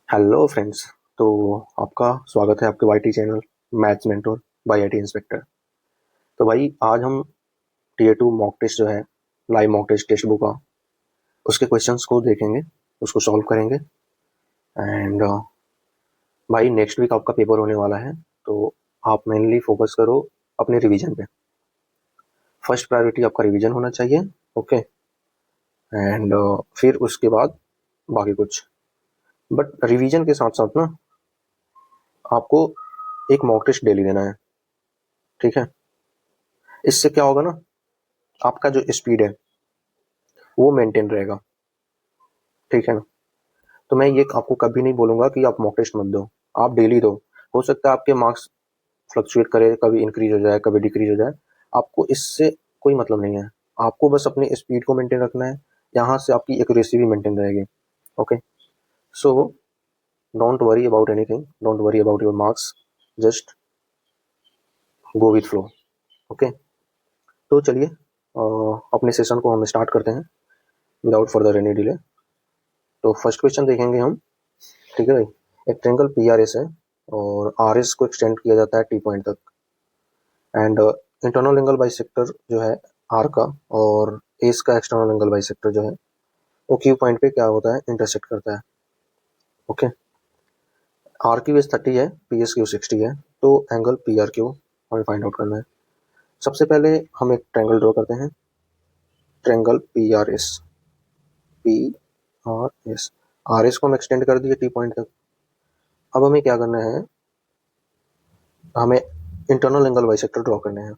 Hello friends. तो आपका स्वागत है आपके YT channel maths mentor by IT inspector. तो भाई आज हम टीयर 2 मॉक टेस्ट जो है live mock test text book का उसके क्वेश्चंस को देखेंगे, उसको सॉल्व करेंगे। एंड भाई नेक्स्ट वीक आपका पेपर होने वाला है, तो आप मेनली फोकस करो अपने रिवीजन पे। फर्स्ट प्रायोरिटी आपका रिवीजन होना चाहिए। ओके। एंड फिर उसके बाद बाकी कुछ, बट रिवीजन के साथ साथ ना आपको एक मॉक टेस्ट डेली देना है। ठीक है। इससे क्या होगा ना, आपका जो स्पीड है वो मेंटेन रहेगा। ठीक है ना। तो मैं ये आपको कभी नहीं बोलूंगा कि आप मॉक टेस्ट मत दो, आप डेली दो। हो सकता है आपके मार्क्स फ्लक्चुएट करे, कभी इंक्रीज हो जाए कभी डिक्रीज हो जाए, आपको इससे कोई मतलब नहीं है। आपको बस अपनी स्पीड को मेंटेन रखना है, यहाँ से आपकी एक्यूरेसी भी मेंटेन रहेगी। Okay. So don't worry about anything, don't worry about your marks, just go with flow. Okay. तो चलिए अपने सेशन को हम स्टार्ट करते हैं विदाउट फर्दर एनी डिले। तो फर्स्ट क्वेश्चन देखेंगे हम। ठीक है भाई। एक ट्रायंगल पीआरएस है और आरएस को एक्सटेंड किया जाता है टी पॉइंट तक। एंड इंटरनल एंगल बाइसेक्टर जो है आर का और एस का एक्सटर्नल एंगल बाइसेक्टर जो है वो क्यू पॉइंट पे क्या होता है, इंटरसेक्ट करता है। ओके। आर की बेस 30 है, पी एस क्यू 60 है, तो एंगल पी आर क्यू हमें फाइंड आउट करना है। सबसे पहले हम एक ट्रायंगल ड्रॉ करते हैं, triangle P R S. P R S, R S को हम एक्सटेंड कर दिए टी पॉइंट तक। अब हमें क्या करना है, हमें इंटरनल एंगल बाइसेक्टर ड्रॉ करने हैं।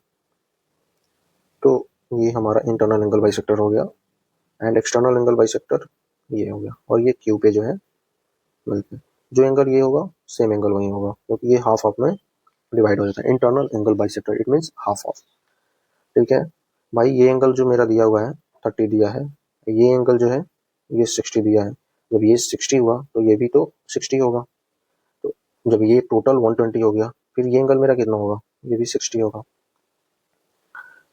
तो ये हमारा इंटरनल एंगल बाइसेक्टर हो गया एंड एक्सटर्नल एंगल बाइसेक्टर ये हो गया, और ये क्यू पे जो है मिलकर जो एंगल ये होगा सेम एंगल वही होगा, क्योंकि ये हाफ हाफ में डिवाइड हो जाता है। Internal angle bisector it means half half. ठीक है भाई। ये एंगल जो मेरा दिया हुआ है 30 दिया है, ये एंगल जो है ये 60 दिया है। जब ये 60 हुआ तो ये भी तो 60 होगा। तो जब ये टोटल 120 हो गया, फिर ये एंगल मेरा कितना होगा, ये भी 60 होगा।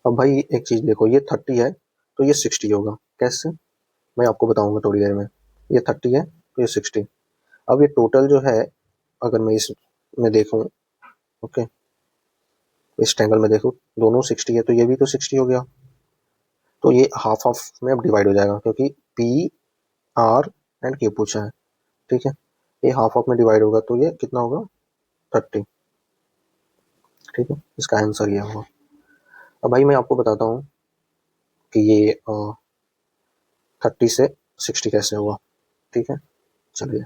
अब भाई एक चीज देखो, ये 30 है तो ये 60 होगा, कैसे मैं आपको बताऊंगा थोड़ी देर में। ये 30 है तो ये 60। अब ये टोटल जो है, अगर मैं इसमें देखूं, ओके, इस ट्रायंगल में देखूं, दोनों 60 है तो ये भी तो 60 हो गया। तो ये हाफ हाफ में अब डिवाइड हो जाएगा, क्योंकि पी आर एंड क्यू पूछा है। ठीक है। ये हाफ हाफ में डिवाइड होगा तो ये कितना होगा, 30। ठीक है, इसका आंसर ये होगा। अब भाई मैं आपको बताता हूँ कि ये 30 से 60 कैसे हुआ। ठीक है, चलिए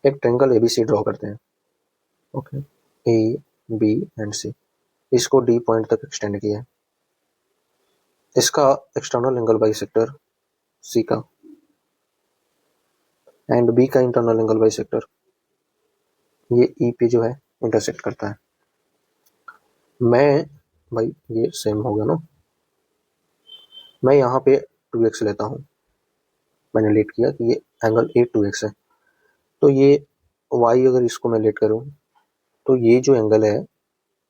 एक ट्रायंगल एबीसी ड्रॉ करते हैं। ओके। ए बी एंड सी, इसको डी पॉइंट तक एक्सटेंड किया है। इसका एक्सटर्नल एंगल बाइसेक्टर सी का एंड बी का इंटरनल एंगल बाइसेक्टर ये ई पे जो है इंटरसेक्ट करता है। मैं भाई ये सेम हो गया ना, मैं यहाँ पे 2x लेता हूँ। मैंने लेट किया कि ये एंगल ए 2x है, तो ये y अगर इसको मैं लेट करूँ तो ये जो एंगल है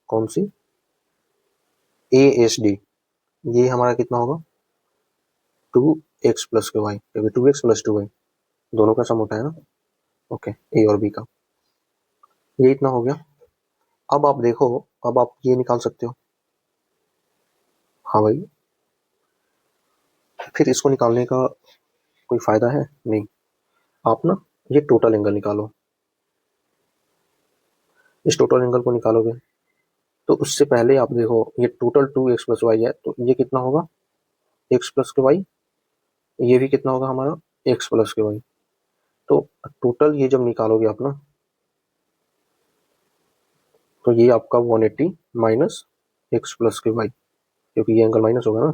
कौन सी, ए एस डी, ये हमारा कितना होगा 2x प्लस के वाई, क्योंकि 2x प्लस 2y दोनों का सम होता है ना। ओके, ए और बी का ये इतना हो गया। अब आप देखो, अब आप ये निकाल सकते हो। हाँ भाई, फिर इसको निकालने का कोई फायदा है नहीं। आप ना ये टोटल एंगल निकालो, इस टोटल एंगल को निकालोगे तो उससे पहले आप देखो ये टोटल 2x प्लस वाई है, तो ये कितना होगा x प्लस के वाई, ये भी कितना होगा हमारा x प्लस के वाई। तो टोटल ये जब निकालोगे आप ना, तो ये आपका 180 माइनस x प्लस के वाई, क्योंकि ये एंगल माइनस होगा ना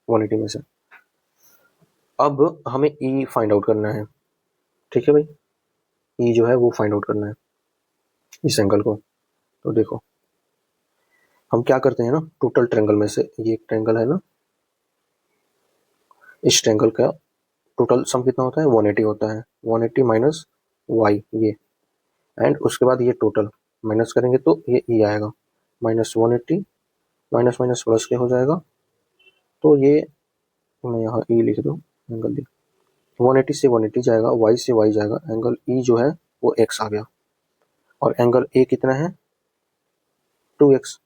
180 में से। अब हमें e फाइंड आउट करना है। ठीक है भाई, e जो है वो फाइंड आउट करना है इस एंगल को। तो देखो हम क्या करते हैं ना, टोटल ट्रायंगल में से ये एक ट्रायंगल है ना, इस ट्रायंगल का टोटल सम कितना होता है 180 होता है। 180 माइनस वाई ये, एंड उसके बाद ये टोटल माइनस करेंगे तो ये ई आएगा, माइनस 180 माइनस माइनस प्लस के हो जाएगा। तो ये मैं यहाँ ई लिख दूँ, एंगल दी 180 से 180 जाएगा, y से y जाएगा, एंगल ई जो है वो x आ गया, और एंगल ए कितना है 2x,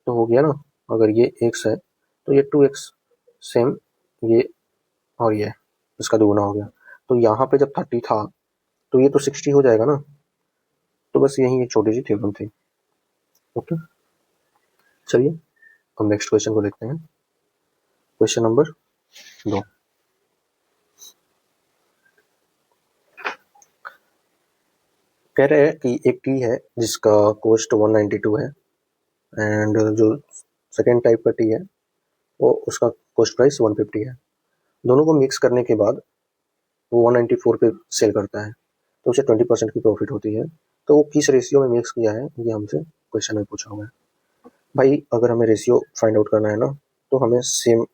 तो हो गया ना। अगर ये x है तो ये 2x, सेम ये और ये इसका दोगुना हो गया। तो यहाँ पे जब 30 था तो ये तो 60 हो जाएगा ना। तो बस यही एक छोटी सी थ्योरम थी। ओके, चलिए हम नेक्स्ट क्वेश्चन को देखते हैं। Question number 2। कह रहे हैं कि एक टी है जिसका कॉस्ट 192 है, एंड जो सेकेंड टाइप का टी है वो उसका कॉस्ट प्राइस 150 है। दोनों को मिक्स करने के बाद वो 194 पे सेल करता है, तो उसे 20% की प्रॉफिट होती है। तो वो किस रेशियो में मिक्स किया है, ये हमसे क्वेश्चन में पूछा हुआ है। भाई अगर हमें रेशियो फाइंड आउट करना है ना, तो हमें सेम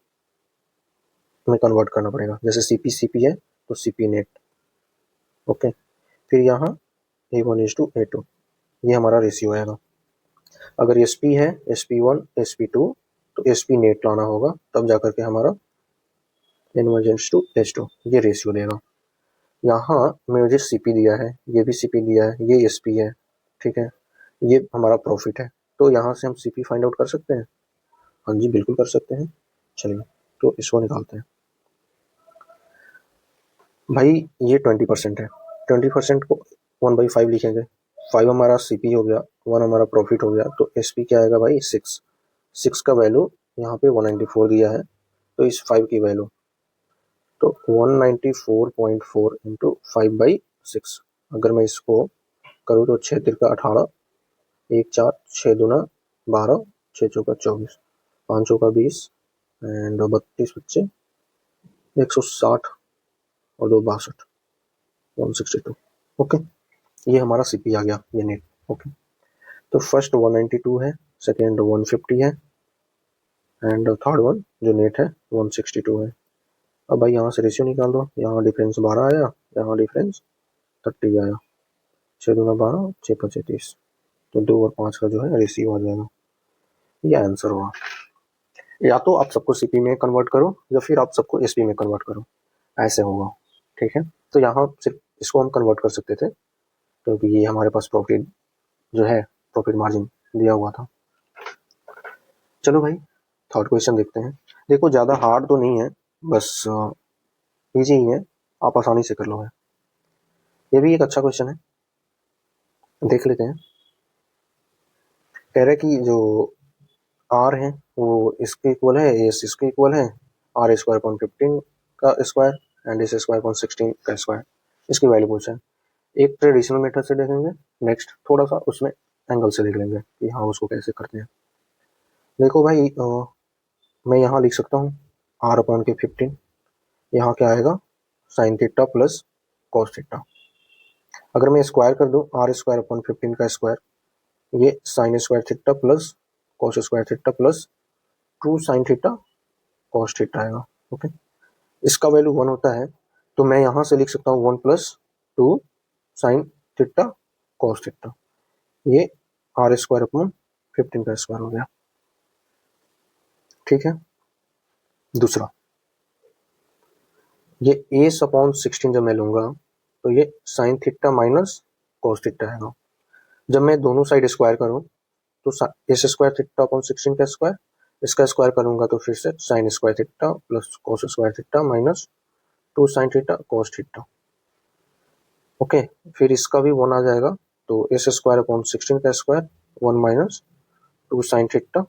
में कन्वर्ट करना पड़ेगा। जैसे सीपी है तो सीपी नेट। ओके, फिर यहाँ A1:A2 ये हमारा रेशियो आएगा। अगर SP है SP1 SP2 तो SP नेट लाना होगा, तब जाकर के हमारा N1:H2 ये रेशियो देगा। यहाँ मुझे CP दिया है, ये भी CP दिया है, ये SP है, ठीक है, ये हमारा प्रॉफिट है। तो यहाँ से हम CP फाइंड आउट कर सकते हैं। हाँ जी बिल्कुल कर सकते हैं। चलिए तो इसको निकालते हैं। भाई ये 20% है, 20% को 1/5 लिखेंगे। 5 हमारा CP हो गया, 1 हमारा प्रॉफिट हो गया, तो SP क्या आएगा भाई 6 का वैल्यू यहाँ पे 194 दिया है, तो इस 5 की वैल्यू तो 194.4 इंटू 5/6। अगर मैं इसको करूँ तो 6 तिरका 18, 1 4 6 दूना 12, 6 चौका 24, 5 चौका 20 एंड 32 बच्चे 160 और 2 62, 162। ओके, ये हमारा CP आ गया, ये नेट। ओके, तो फर्स्ट 192 है, सेकेंड 150 है, एंड थर्ड वन जो नेट है 162 है। अब भाई यहाँ से रेशियो निकाल दो। यहाँ डिफरेंस 12 आया, यहाँ डिफरेंस 30 आया, 6 दूना 12, 6 5 30, तो 2 और 5 का जो है रेशियो आ जाएगा। ये आंसर हुआ। या तो आप सबको CP में कन्वर्ट करो या फिर आप सबको SP में कन्वर्ट करो, ऐसे होगा। ठीक है, तो यहाँ सिर्फ इसको हम कन्वर्ट कर सकते थे क्योंकि ये हमारे पास प्रॉफिट जो है, प्रॉफिट मार्जिन दिया हुआ था। चलो भाई थर्ड क्वेश्चन देखते हैं। देखो ज़्यादा हार्ड तो नहीं है, बस इजी ही है, आप आसानी से कर लो है। ये भी एक अच्छा क्वेश्चन है, देख लेते हैं। कह रहे कि जो R है वो इसके इक्वल है, एस इसके इक्वल है, R² का स्क्वायर एंड S² 16 का स्क्वायर। इसकी वैल्यू पूछा है। एक ट्रेडिशनल मेथड से देखेंगे, नेक्स्ट थोड़ा सा उसमें एंगल से देख लेंगे कि हाँ उसको कैसे करते हैं। देखो भाई मैं यहाँ लिख सकता हूँ R/15, यहाँ क्या आएगा sine theta plus cos theta. अगर मैं स्क्वायर कर दूँ R² 15 का स्क्वायर, ये sine square theta plus cos square theta plus 2 sine theta cos theta आएगा। ओके, इसका वैल्यू 1 होता है, तो मैं यहाँ से लिख सकता हूँ 1 + 2 साइन थीटा कॉस थीटा। ये R² 15 का स्क्वायर हो गया। ठीक है, दूसरा ये A/16 जब मैं लूंगा तो ये sine theta minus cos theta आएगा। जब मैं दोनों साइड स्क्वायर करूं तो S² थीटा/16 का स्क्वायर, इसका स्क्वायर करूंगा तो फिर से sine square theta plus cos square theta minus 2 sine theta cos theta. Okay, फिर इसका भी 1 आ जाएगा, तो S² 16 का square 1 minus 2 sine theta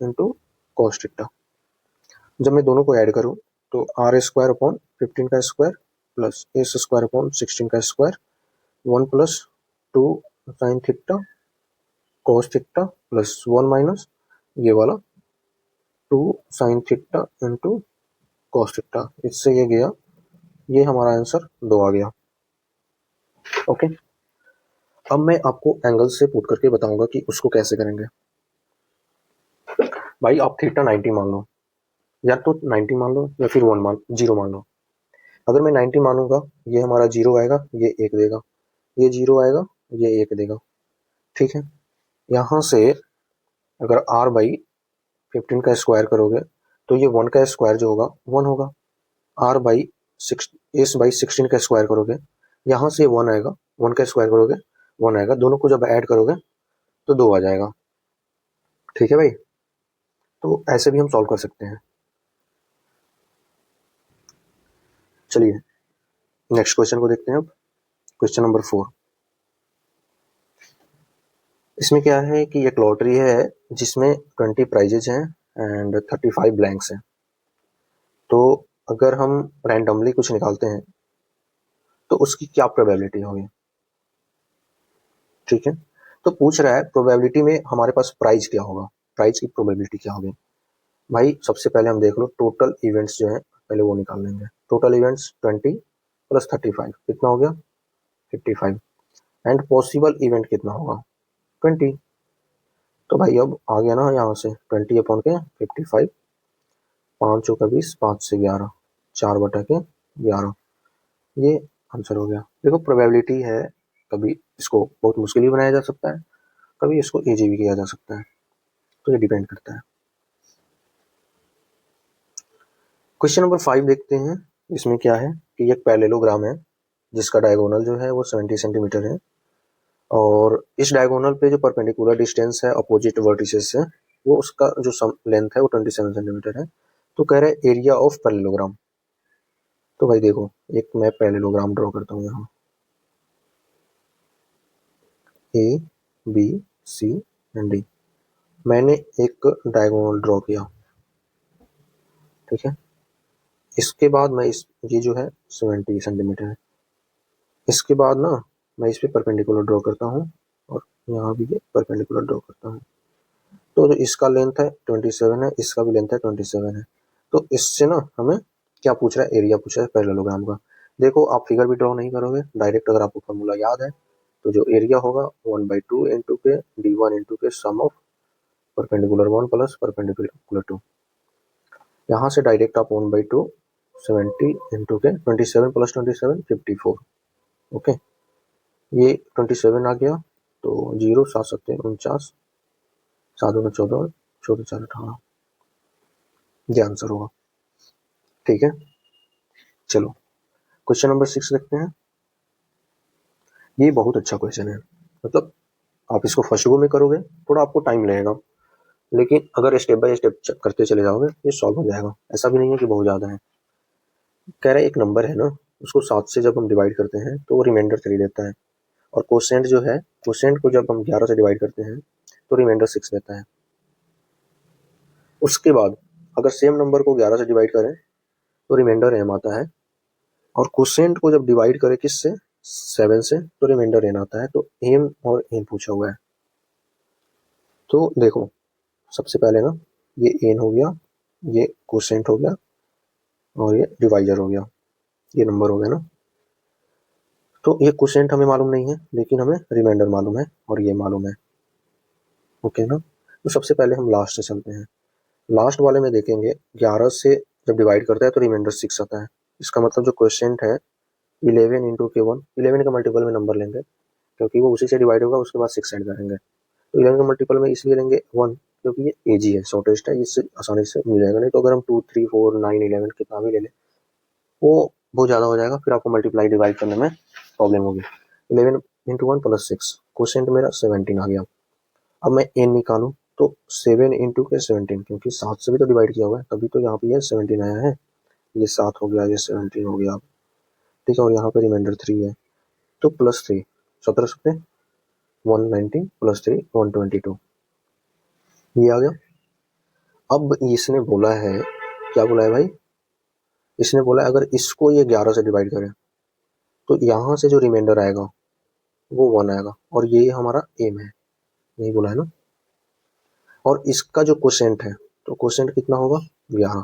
into cos theta. जब मैं दोनों को ऐड करूं तो R² 15 का स्क्वायर प्लस S² 16 का square 1 + 2 sine theta cos theta plus 1 minus ये वाला 2 sine theta into cos theta. इससे ये गया, ये हमारा आंसर 2 आ गया। ओके, अब मैं आपको एंगल से पुट करके बताऊंगा कि उसको कैसे करेंगे। भाई आप थीटा 90 मान लो, या तो 90 मान लो या फिर 0 मान लो। अगर मैं 90 मानूंगा, ये हमारा 0 आएगा, ये 1 देगा, ये 0 आएगा, ये 1 देगा। ठीक है, यहाँ से अगर R/15 का स्क्वायर करोगे तो ये 1 का स्क्वायर जो होगा 1 होगा, R/6 इस बाई 16 का स्क्वायर करोगे, यहाँ से 1 आएगा, 1 का स्क्वायर करोगे 1 आएगा, दोनों को जब ऐड करोगे तो 2 आ जाएगा। ठीक है भाई, तो ऐसे भी हम सॉल्व कर सकते हैं। चलिए नेक्स्ट क्वेश्चन को देखते हैं अब। Question number 4। इसमें क्या है कि एक लॉटरी है जिसमें 20 प्राइजेज हैं एंड 35 ब्लैंक्स हैं। तो अगर हम रैंडमली कुछ निकालते हैं तो उसकी क्या प्रोबेबिलिटी होगी। ठीक है, तो पूछ रहा है प्रोबेबिलिटी में हमारे पास प्राइज क्या होगा, प्राइज की प्रोबेबिलिटी क्या होगी। भाई सबसे पहले हम देख लो टोटल इवेंट्स जो है पहले वो निकाल लेंगे। टोटल इवेंट्स 20 प्लस 35 कितना हो गया 55 एंड पॉसिबल इवेंट कितना होगा 20। तो भाई अब आ गया ना यहाँ से 20 अपॉन के 55, 5 चौका 20, 5 से 11, 4 बटा के 11, ये आंसर हो गया। देखो प्रोबेबिलिटी है, कभी इसको बहुत मुश्किल भी बनाया जा सकता है, कभी इसको इजी भी किया जा सकता है, तो ये डिपेंड करता है। क्वेश्चन नंबर 5 देखते हैं। इसमें क्या है कि एक पैरेललोग्राम है जिसका डायगोनल जो है वो 70 सेंटीमीटर है और इस डायगोनल पे जो परपेंडिकुलर डिस्टेंस है अपोजिट वर्टिसेस से वो उसका जो लेंथ है वो 27 सेंटीमीटर है। तो कह रहे हैं एरिया ऑफ पैरेललोग्राम। तो भाई देखो एक मैं पैरेललोग्राम ड्रॉ करता हूँ यहाँ, A B C and D. मैंने एक डायगोनल ड्रॉ किया, ठीक है। इसके बाद मैं ये जो है 70 सेंटीमीटर है। इसके बाद ना मैं इस पे परपेंडिकुलर ड्रॉ करता हूँ और यहाँ भी ये परपेंडिकुलर ड्रॉ करता हूँ। तो जो इसका लेंथ है 27 है, इसका भी लेंथ है 27 है। तो इससे ना हमें क्या पूछ रहा है, एरिया पूछ रहा है पैरेललोग्राम का। देखो आप फिगर भी ड्रॉ नहीं करोगे डायरेक्ट, अगर आपको फॉर्मूला याद है तो जो एरिया होगा 1/2 इंटू के d1 इंटू के सम ऑफ परपेंडिकुलर 1 प्लस परपेंडिकुलर 2। यहाँ से डायरेक्ट आप 1/2 70 इंटू के 27 प्लस 27 54। ओके, ये 27 आ गया तो 0 7 7 49, 7 2 14, 14 4 18, ये आंसर होगा। ठीक है, चलो क्वेश्चन नंबर 6 देखते हैं। ये बहुत अच्छा क्वेश्चन है, मतलब आप इसको फर्स्ट गो में करोगे थोड़ा आपको टाइम लगेगा, लेकिन अगर स्टेप बाय स्टेप करते चले जाओगे ये सॉल्व हो जाएगा। ऐसा भी नहीं है कि बहुत ज़्यादा है। कह रहा है एक नंबर है ना, उसको 7 से जब हम डिवाइड करते हैं तो वो रिमाइंडर 3 देता है, और कोसेंट जो है, कोसेंट को जब हम 11 से डिवाइड करते हैं तो रिमाइंडर 6 देता है। उसके बाद अगर सेम नंबर को 11 से डिवाइड करें तो रिमाइंडर m आता है, और कोसेंट को जब डिवाइड करें किससे 7 से तो रिमाइंडर n आता है। तो m और n पूछा हुआ है। तो देखो सबसे पहले ना ये n हो गया, ये कोसेंट हो गया और ये डिवाइजर हो गया, ये नंबर हो गया ना। तो ये कोसेंट हमें मालूम नहीं है लेकिन हमें रिमाइंडर मालूम है और ये मालूम है। ओके ना, तो सबसे पहले हम लास्ट से चलते हैं। लास्ट वाले में देखेंगे 11 से जब डिवाइड करता है तो रिमाइंडर 6 आता है। इसका मतलब जो क्वेश्चन है 11 इंटू के 1, 11 का मल्टीपल में नंबर लेंगे क्योंकि वो उसी से डिवाइड होगा, उसके बाद 6 ऐड करेंगे। तो 11 का मल्टीपल में इसलिए लेंगे 1 क्योंकि ये एजी है, शॉर्टेस्ट है, इससे आसानी से मिल जाएगा। नहीं तो अगर हम 2 3 4 9 11 कितना भी ले लें वो बहुत ज़्यादा हो जाएगा, फिर आपको मल्टीप्लाई डिवाइड करने में प्रॉब्लम होगी। 11 इंटू 1 प्लस 6, क्वेश्चन मेरा 17 आ गया। अब मैं एन निकालूं तो 7 इंटू के 17, क्योंकि 7 से भी तो डिवाइड किया हुआ है तभी तो यहाँ पे ये 17 आया है। ये 7 हो गया, ये 17 हो गया, ठीक है। और यहाँ पे रिमाइंडर 3 है तो प्लस 3, 17 सकते 190 प्लस 3 122, ये आ गया। अब इसने बोला है, क्या बोला है भाई, इसने बोला है अगर इसको ये 11 से डिवाइड करें तो यहाँ से जो रिमाइंडर आएगा वो 1 आएगा, और ये हमारा एम है, यही बोला है ना। और इसका जो क्वोशेंट है तो क्वोशेंट कितना होगा 11।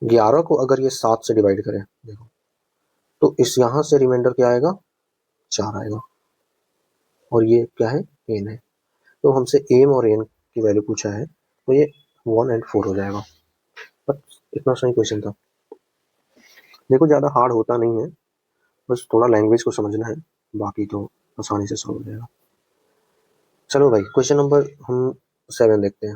11 को अगर ये 7 से डिवाइड करें देखो तो इस यहाँ से रिमाइंडर क्या आएगा 4 आएगा, और ये क्या है एन है। तो हमसे एम और एन की वैल्यू पूछा है तो ये 1 एंड 4 हो जाएगा। बस इतना सही क्वेश्चन था। देखो ज़्यादा हार्ड होता नहीं है, बस थोड़ा लैंग्वेज को समझना है, बाकी तो आसानी से सॉल्व हो जाएगा। चलो भाई क्वेश्चन नंबर हम 7 देखते हैं।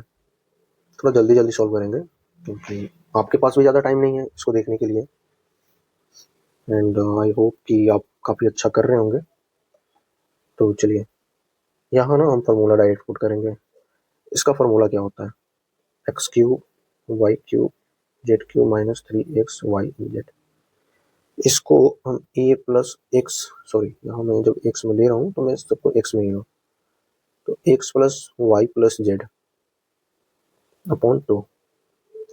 थोड़ा जल्दी जल्दी सॉल्व करेंगे क्योंकि आपके पास भी ज़्यादा टाइम नहीं है इसको देखने के लिए। एंड आई होप कि आप काफ़ी अच्छा कर रहे होंगे। तो चलिए यहाँ ना हम फार्मूला डायरेक्ट पुट करेंगे। इसका फार्मूला क्या होता है, x cube y cube z cube minus 3x y z. इसको हम ए प्लस एक्स, सॉरी यहाँ मैं जब एक्स में ले रहा हूँ तो मैं सबको एक्स में ले रहा हूँ, तो x plus y plus z upon 2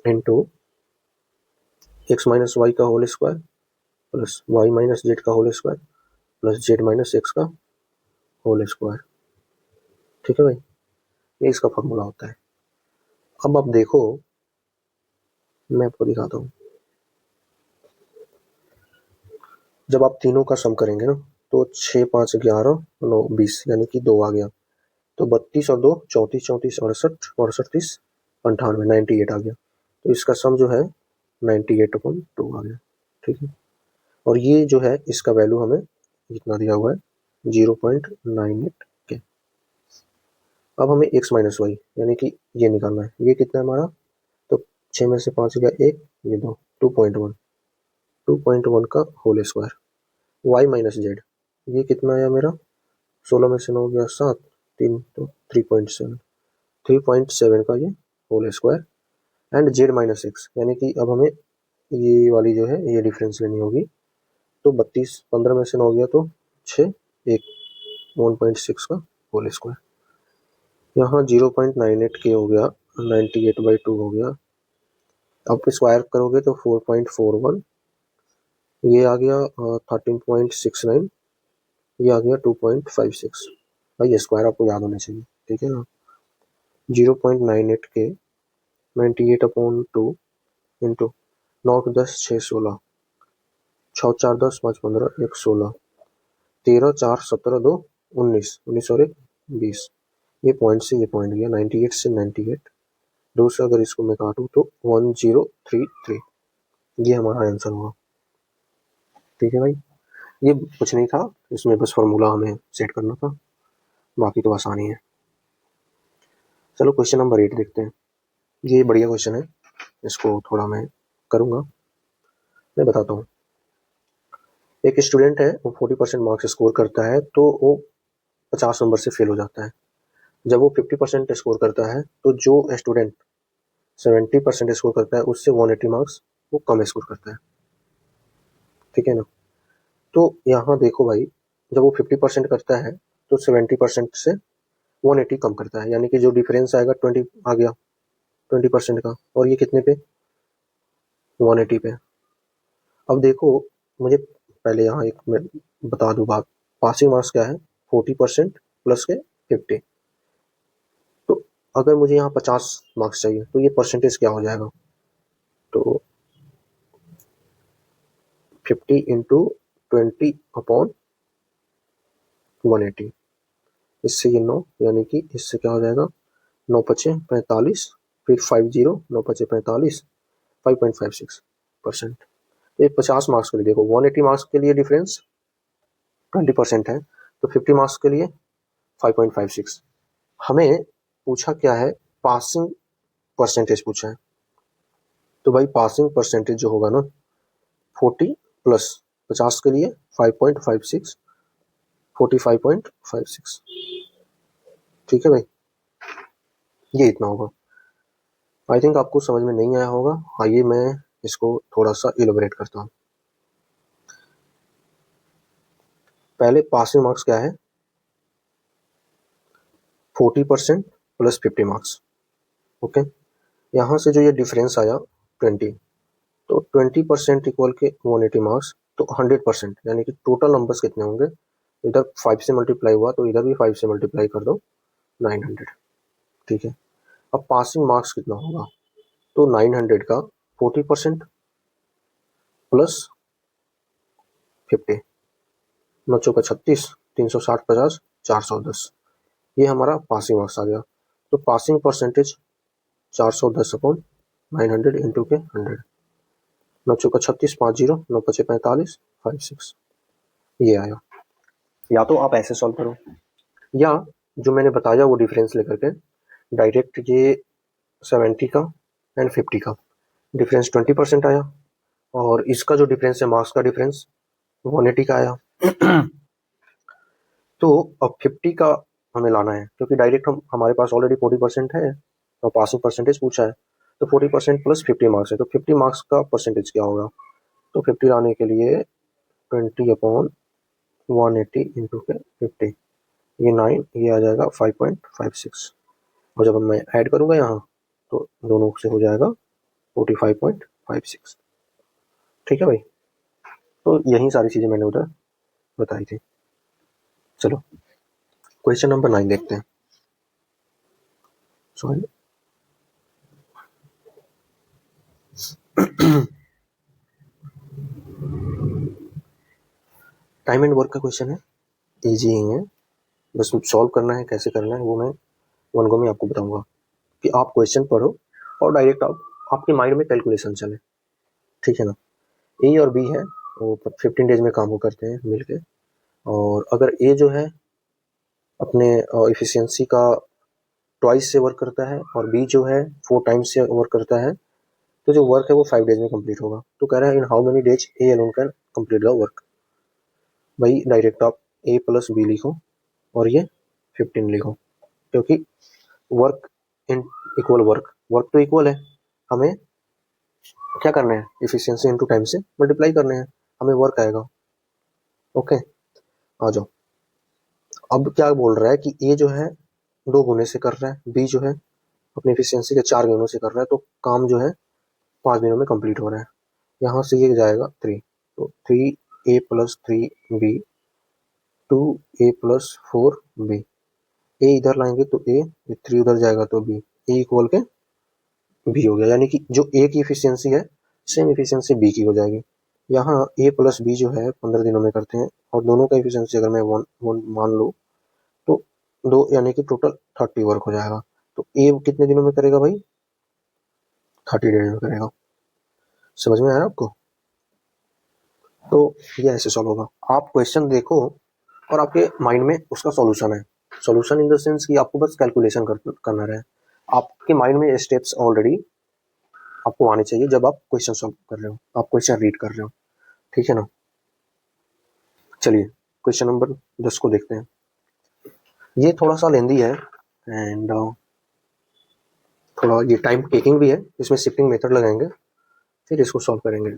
into x minus y का whole square plus y minus z का whole square plus z minus x का होल स्क्वायर। ठीक है भाई, ये इसका फॉर्मूला होता है। अब आप देखो, मैं आपको दिखाता हूँ। जब आप तीनों का सम करेंगे ना तो 6 5 11 9 20 यानी कि 2 आ गया, तो 32 और 2 34 34 68 68 30 98 98 आ गया। तो इसका सम जो है 98/2 आ गया। ठीक है, और ये जो है इसका वैल्यू हमें जितना दिया हुआ है 0.98 के। अब हमें x माइनस वाई यानी कि ये निकालना है। ये कितना है हमारा, तो 6 में से 5 गया 1, ये 2 2.1 2.1 का whole square. y minus z ये कितना आया मेरा, 16 में से 9 गया 7 3 तो 3.7 का ये whole square. And z minus x यानी कि अब हमें ये वाली जो है ये डिफरेंस लेनी होगी। तो 32 15 में से 9 गया तो 6 1 1.6 का होल स्क्वायर। यहाँ 0.98 के हो गया, 98/2 हो गया। अब स्क्वायर करोगे तो 4.41, ये आ गया 13.69, ये आ गया 2.56। भाई ये स्क्वायर आपको याद होने चाहिए, ठीक है ना। 0.98 के 98/2 इंटू 9 10 6 16 6 4 10 5 15 1 16 13 4 17 2 19 19 और 1 20। ये पॉइंट से ये पॉइंट गया 98 से 98, दो से अगर इसको मैं काटूँ तो 1033, ये हमारा आंसर होगा। ठीक है भाई, ये कुछ नहीं था, इसमें बस फार्मूला हमें सेट करना था, बाकी तो आसानी है। चलो क्वेश्चन नंबर 8 देखते हैं। ये बढ़िया क्वेश्चन है, इसको थोड़ा मैं करूँगा, मैं बताता हूँ। एक स्टूडेंट है, वो 40% मार्क्स स्कोर करता है तो वो 50 नंबर से फेल हो जाता है। जब वो 50% स्कोर करता है तो जो स्टूडेंट 70% स्कोर करता है उससे 180 मार्क्स वो कम स्कोर करता है। ठीक है ना। तो यहाँ देखो भाई, जब वो 50% करता है तो 70% से 180 कम करता है, यानी कि जो डिफरेंस आएगा 20 आ गया 20% का, और ये कितने पे 180 पे। अब देखो, मुझे पहले यहाँ एक मैं बता दूं बात, पासिंग मार्क्स क्या है 40% प्लस के 50। तो अगर मुझे यहाँ 50 मार्क्स चाहिए तो ये परसेंटेज क्या हो जाएगा, तो 50 इंटू 20/180, इससे ये 9, यानी कि इससे क्या हो जाएगा 9 पचे 45, फिर 50 9 पचे 45 5.56%। तो ये 50 मार्क्स के लिए देखो, 180 मार्क्स के लिए डिफरेंस 20% है, तो 50 मार्क्स के लिए 5.56। हमें पूछा क्या है, पासिंग परसेंटेज पूछा है। तो भाई पासिंग परसेंटेज जो होगा ना 40 प्लस 50 के लिए 5.56 45.56। ठीक है भाई, ये इतना होगा। आई थिंक आपको समझ में नहीं आया होगा, आइए मैं इसको थोड़ा सा इलेबोरेट करता हूँ। पहले पासिंग मार्क्स क्या है 40% प्लस 50 मार्क्स। ओके, यहाँ से जो ये डिफरेंस आया 20, तो 20% इक्वल के 180 मार्क्स, तो 100% यानी कि टोटल नंबर्स कितने होंगे, इधर 5 से मल्टीप्लाई हुआ तो इधर भी 5 से मल्टीप्लाई कर दो 900। ठीक है, अब पासिंग मार्क्स कितना होगा, तो 900 का 40% प्लस 50, 9 चौका 36 360 50 410, ये हमारा पासिंग मार्क्स आ गया। तो पासिंग परसेंटेज 410/900 इंटू के 100, 9 चौका 36 5 0 9 पचे 45 56, ये आया। या तो आप ऐसे सॉल्व करो, या जो मैंने बताया वो डिफरेंस लेकर के डायरेक्ट ये 70 का एंड 50 का डिफरेंस 20% आया, और इसका जो डिफरेंस है मार्क्स का डिफरेंस 180 का आया। तो अब 50 का हमें लाना है, क्योंकि डायरेक्ट हमारे पास ऑलरेडी 40% है और पासिंग परसेंटेज पूछा है, तो 40% प्लस 50 मार्क्स है, तो 50 मार्क्स का परसेंटेज क्या होगा। तो 50 लाने के लिए 20/180 इंटू के 50, ये 9, ये आ जाएगा 5.56, और जब मैं ऐड करूँगा यहाँ तो दोनों से हो जाएगा 45.56। ठीक है भाई, तो यही सारी चीज़ें मैंने उधर बताई थी। चलो क्वेश्चन नंबर 9 देखते हैं। सॉरी, टाइम एंड वर्क का क्वेश्चन है, इजी ही है, बस सॉल्व करना है, कैसे करना है वो मैं वन गो में आपको बताऊंगा, कि आप क्वेश्चन पढ़ो और डायरेक्ट आपके माइंड में कैलकुलेशन चले। ठीक है ना। ए और बी है, वो 15 डेज में काम वो करते हैं मिलके, और अगर ए जो है अपने इफिशियंसी का ट्वाइस से वर्क करता है और बी जो है 4 टाइम्स से वर्क करता है, तो जो वर्क है वो 5 डेज में कंप्लीट होगा। तो कह रहा है in how many days A alone can complete the work. भाई डायरेक्ट आप ए प्लस बी लिखो और ये 15 लिखो, क्योंकि work in equal work, work तो इक्वल है, हमें क्या करना है, इफिशियंसी इनटू टाइम से मल्टीप्लाई करने हैं, हमें वर्क आएगा। ओके, आ जाओ। अब क्या बोल रहा है कि ए जो है 2 गुने से कर रहा है, बी जो है अपनी इफिशियंसी के 4 गुनों से कर रहा है, तो काम जो है 5 दिनों में कंप्लीट हो रहा है। यहाँ से ये जाएगा 3, तो 3a प्लस 3b 2a+4b, ए इधर लाएंगे तो ए, 3 उधर जाएगा तो बी, ए इक्वल के बी हो गया, यानी कि जो ए की इफिशियंसी है सेम इफिशियंसी बी की हो जाएगी। यहाँ ए प्लस बी जो है 15 दिनों में करते हैं, और दोनों का इफिशियंसी अगर मैं वन मान लूँ तो 2, यानी कि टोटल 30 वर्क हो जाएगा। तो ए कितने दिनों में करेगा भाई, 30 डेज में करेगा। समझ में आया आपको। तो ये ऐसे सॉल्व होगा, आप क्वेश्चन देखो और आपके माइंड में उसका सॉल्यूशन है। सॉल्यूशन इन द सेंस कि आपको बस कैलकुलेशन करना रहे, आपके माइंड में स्टेप्स ऑलरेडी आपको आने चाहिए जब आप क्वेश्चन सॉल्व कर रहे हो, आप क्वेश्चन रीड कर रहे हो। ठीक है ना। चलिए क्वेश्चन नंबर 10 को देखते हैं। ये थोड़ा सा लेंदी है एंड थोड़ा ये टाइम टेकिंग भी है, इसमें शिफ्टिंग मेथड लगाएंगे फिर इसको सॉल्व करेंगे।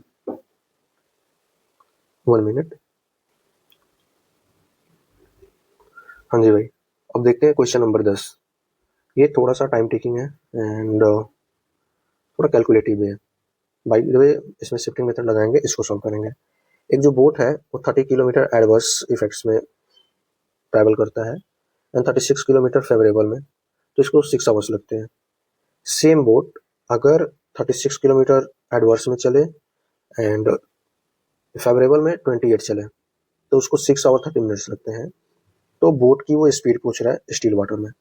1 मिनट। हाँ जी भाई, अब देखते हैं क्वेश्चन नंबर 10। ये थोड़ा सा टाइम टेकिंग है एंड थोड़ा कैलकुलेटिव भी है। बाई द वे इसमें शिफ्टिंग मेथड लगाएंगे, इसको सॉल्व करेंगे। एक जो बोट है वो 30 किलोमीटर एडवर्स इफेक्ट्स में ट्रैवल करता है एंड 36 किलोमीटर फेवरेबल में, तो इसको 6 आवर्स लगते हैं। सेम बोट अगर 36 किलोमीटर एडवर्स में चले एंड फेवरेबल में 28 चले, तो उसको 6 आवर 30 मिनट्स लगते हैं। तो बोट की वो स्पीड पूछ रहा है स्टिल वाटर में।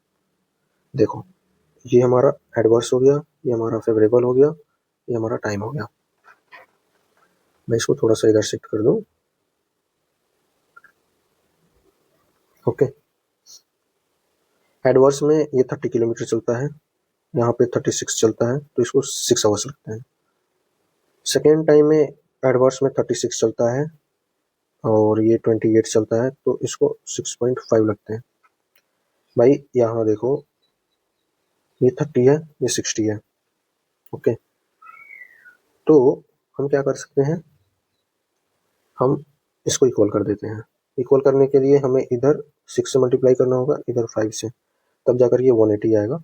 देखो ये हमारा एडवर्स हो गया, ये हमारा फेवरेबल हो गया, ये हमारा टाइम हो गया। मैं इसको थोड़ा सा इधर शिफ्ट कर दूं। ओके, एडवर्स में ये 30 किलोमीटर चलता है, यहाँ पे 36 चलता है, तो इसको 6 आवर्स लगते हैं। सेकेंड टाइम में एडवर्स में 36 चलता है और ये 28 चलता है, तो इसको 6.5 लगते हैं। भाई यहाँ देखो ये 30 है, ये 60 है। ओके, तो हम क्या कर सकते हैं, हम इसको इक्वल कर देते हैं। इक्वल करने के लिए हमें इधर 6 से मल्टीप्लाई करना होगा, इधर 5 से, तब जाकर ये 180 आएगा।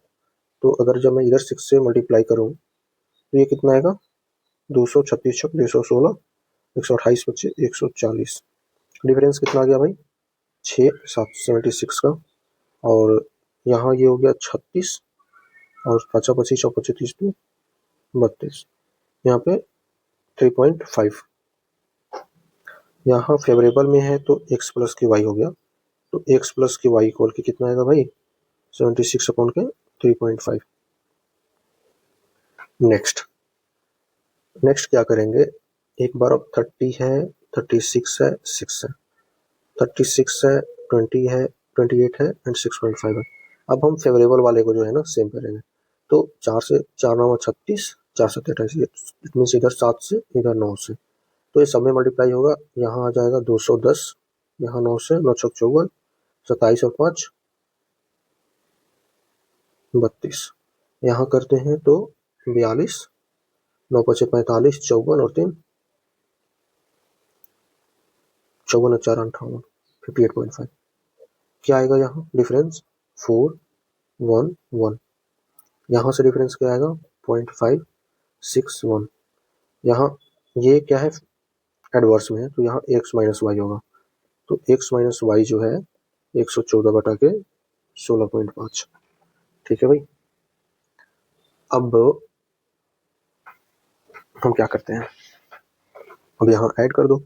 तो अगर जब मैं इधर 6 से मल्टीप्लाई करूँ तो ये कितना आएगा, 236 छक 216, 128 बच्चे 140, डिफरेंस कितना आ गया भाई, 6 776 का। और यहाँ ये हो गया 36 और 5 25 4 25 30 to 32, यहाँ पे 3.5। यहाँ फेवरेबल में है तो x प्लस की y हो गया, तो x प्लस की y इक्वल की कितना आएगा भाई, 76 अपॉन के 3.5। नेक्स्ट क्या करेंगे, एक बार अब 30 है, 36 है, 6 है, 36 है, 20 है, 28 है एंड 6.5 है। अब हम फेवरेबल वाले को जो है ना सेम करेंगे, तो 4 से 4 9 36, 4 7 28, इट मीन्स इधर 7 से इधर 9 से, तो ये सब में मल्टीप्लाई होगा, यहाँ आ जाएगा 210, यहाँ 9 से 9 चौक 54, 27 और 5 32, यहाँ करते हैं तो 42, 9 5 45, 54 और 3 54 और 4 58, 58.5। क्या आएगा यहाँ डिफरेंस 4 1 1, यहाँ से डिफरेंस क्या आएगा 0.561, यहाँ ये क्या है एडवर्स में है तो यहाँ x माइनस वाई होगा, तो x माइनस वाई जो है 114 बटा के 16.5। ठीक है भाई। अब हम क्या करते हैं, अब यहाँ ऐड कर दो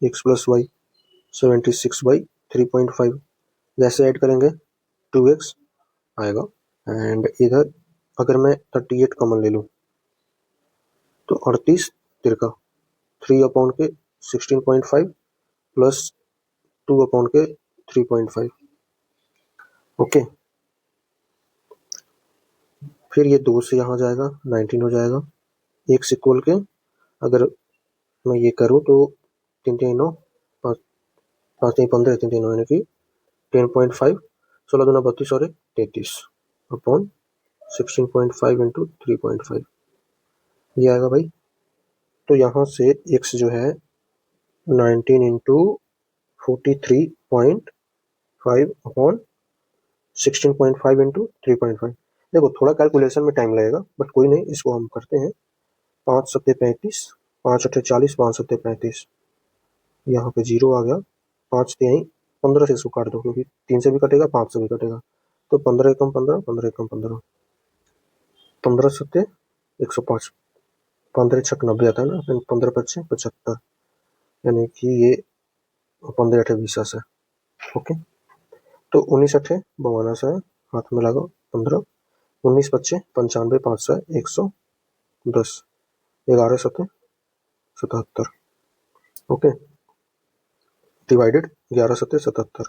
x प्लस वाई 76/3.5, जैसे ऐड करेंगे 2x आएगा, एंड इधर अगर मैं 38 कॉमन ले लूँ तो 38 तिरका 3 अपॉन के 16.5 प्लस 2 अपॉन के 3.5। ओके, फिर ये 2 से यहाँ जाएगा 19 हो जाएगा, x इक्वल के अगर मैं ये करूँ तो 3 3 9 5 5 3 15 3 3 9 यानी कि 10.5, 16 दूना 32 और 33 अपॉन 16.5 इंटू 3.5, ये आएगा भाई। तो यहाँ से x जो है 19 इंटू 43.5 अपॉन 16.5 इंटू 3.5। देखो थोड़ा कैलकुलेशन में टाइम लगेगा बट कोई नहीं, इसको हम करते हैं। 5 सत्ते 35, 5 अठे 40, 5 सत्ते 35, यहाँ पे 0 आ गया, 5 तिहाई 15 से इसको काट दो क्योंकि 3 से भी कटेगा 5 से भी कटेगा, तो 15 एकम 15, 15 एकम 15, 15 सत्ते 105, 15 छक 90 आता है ना, 15 पच्चे 75, यानी कि ये 15 अठे 20 है। ओके, तो 19 अठे 52 है, हाथ में लगा 15, 19 पच्चे 95, 500 110, 11 सत्ते 77। ओके, डिवाइडेड 11 सत्ते 77,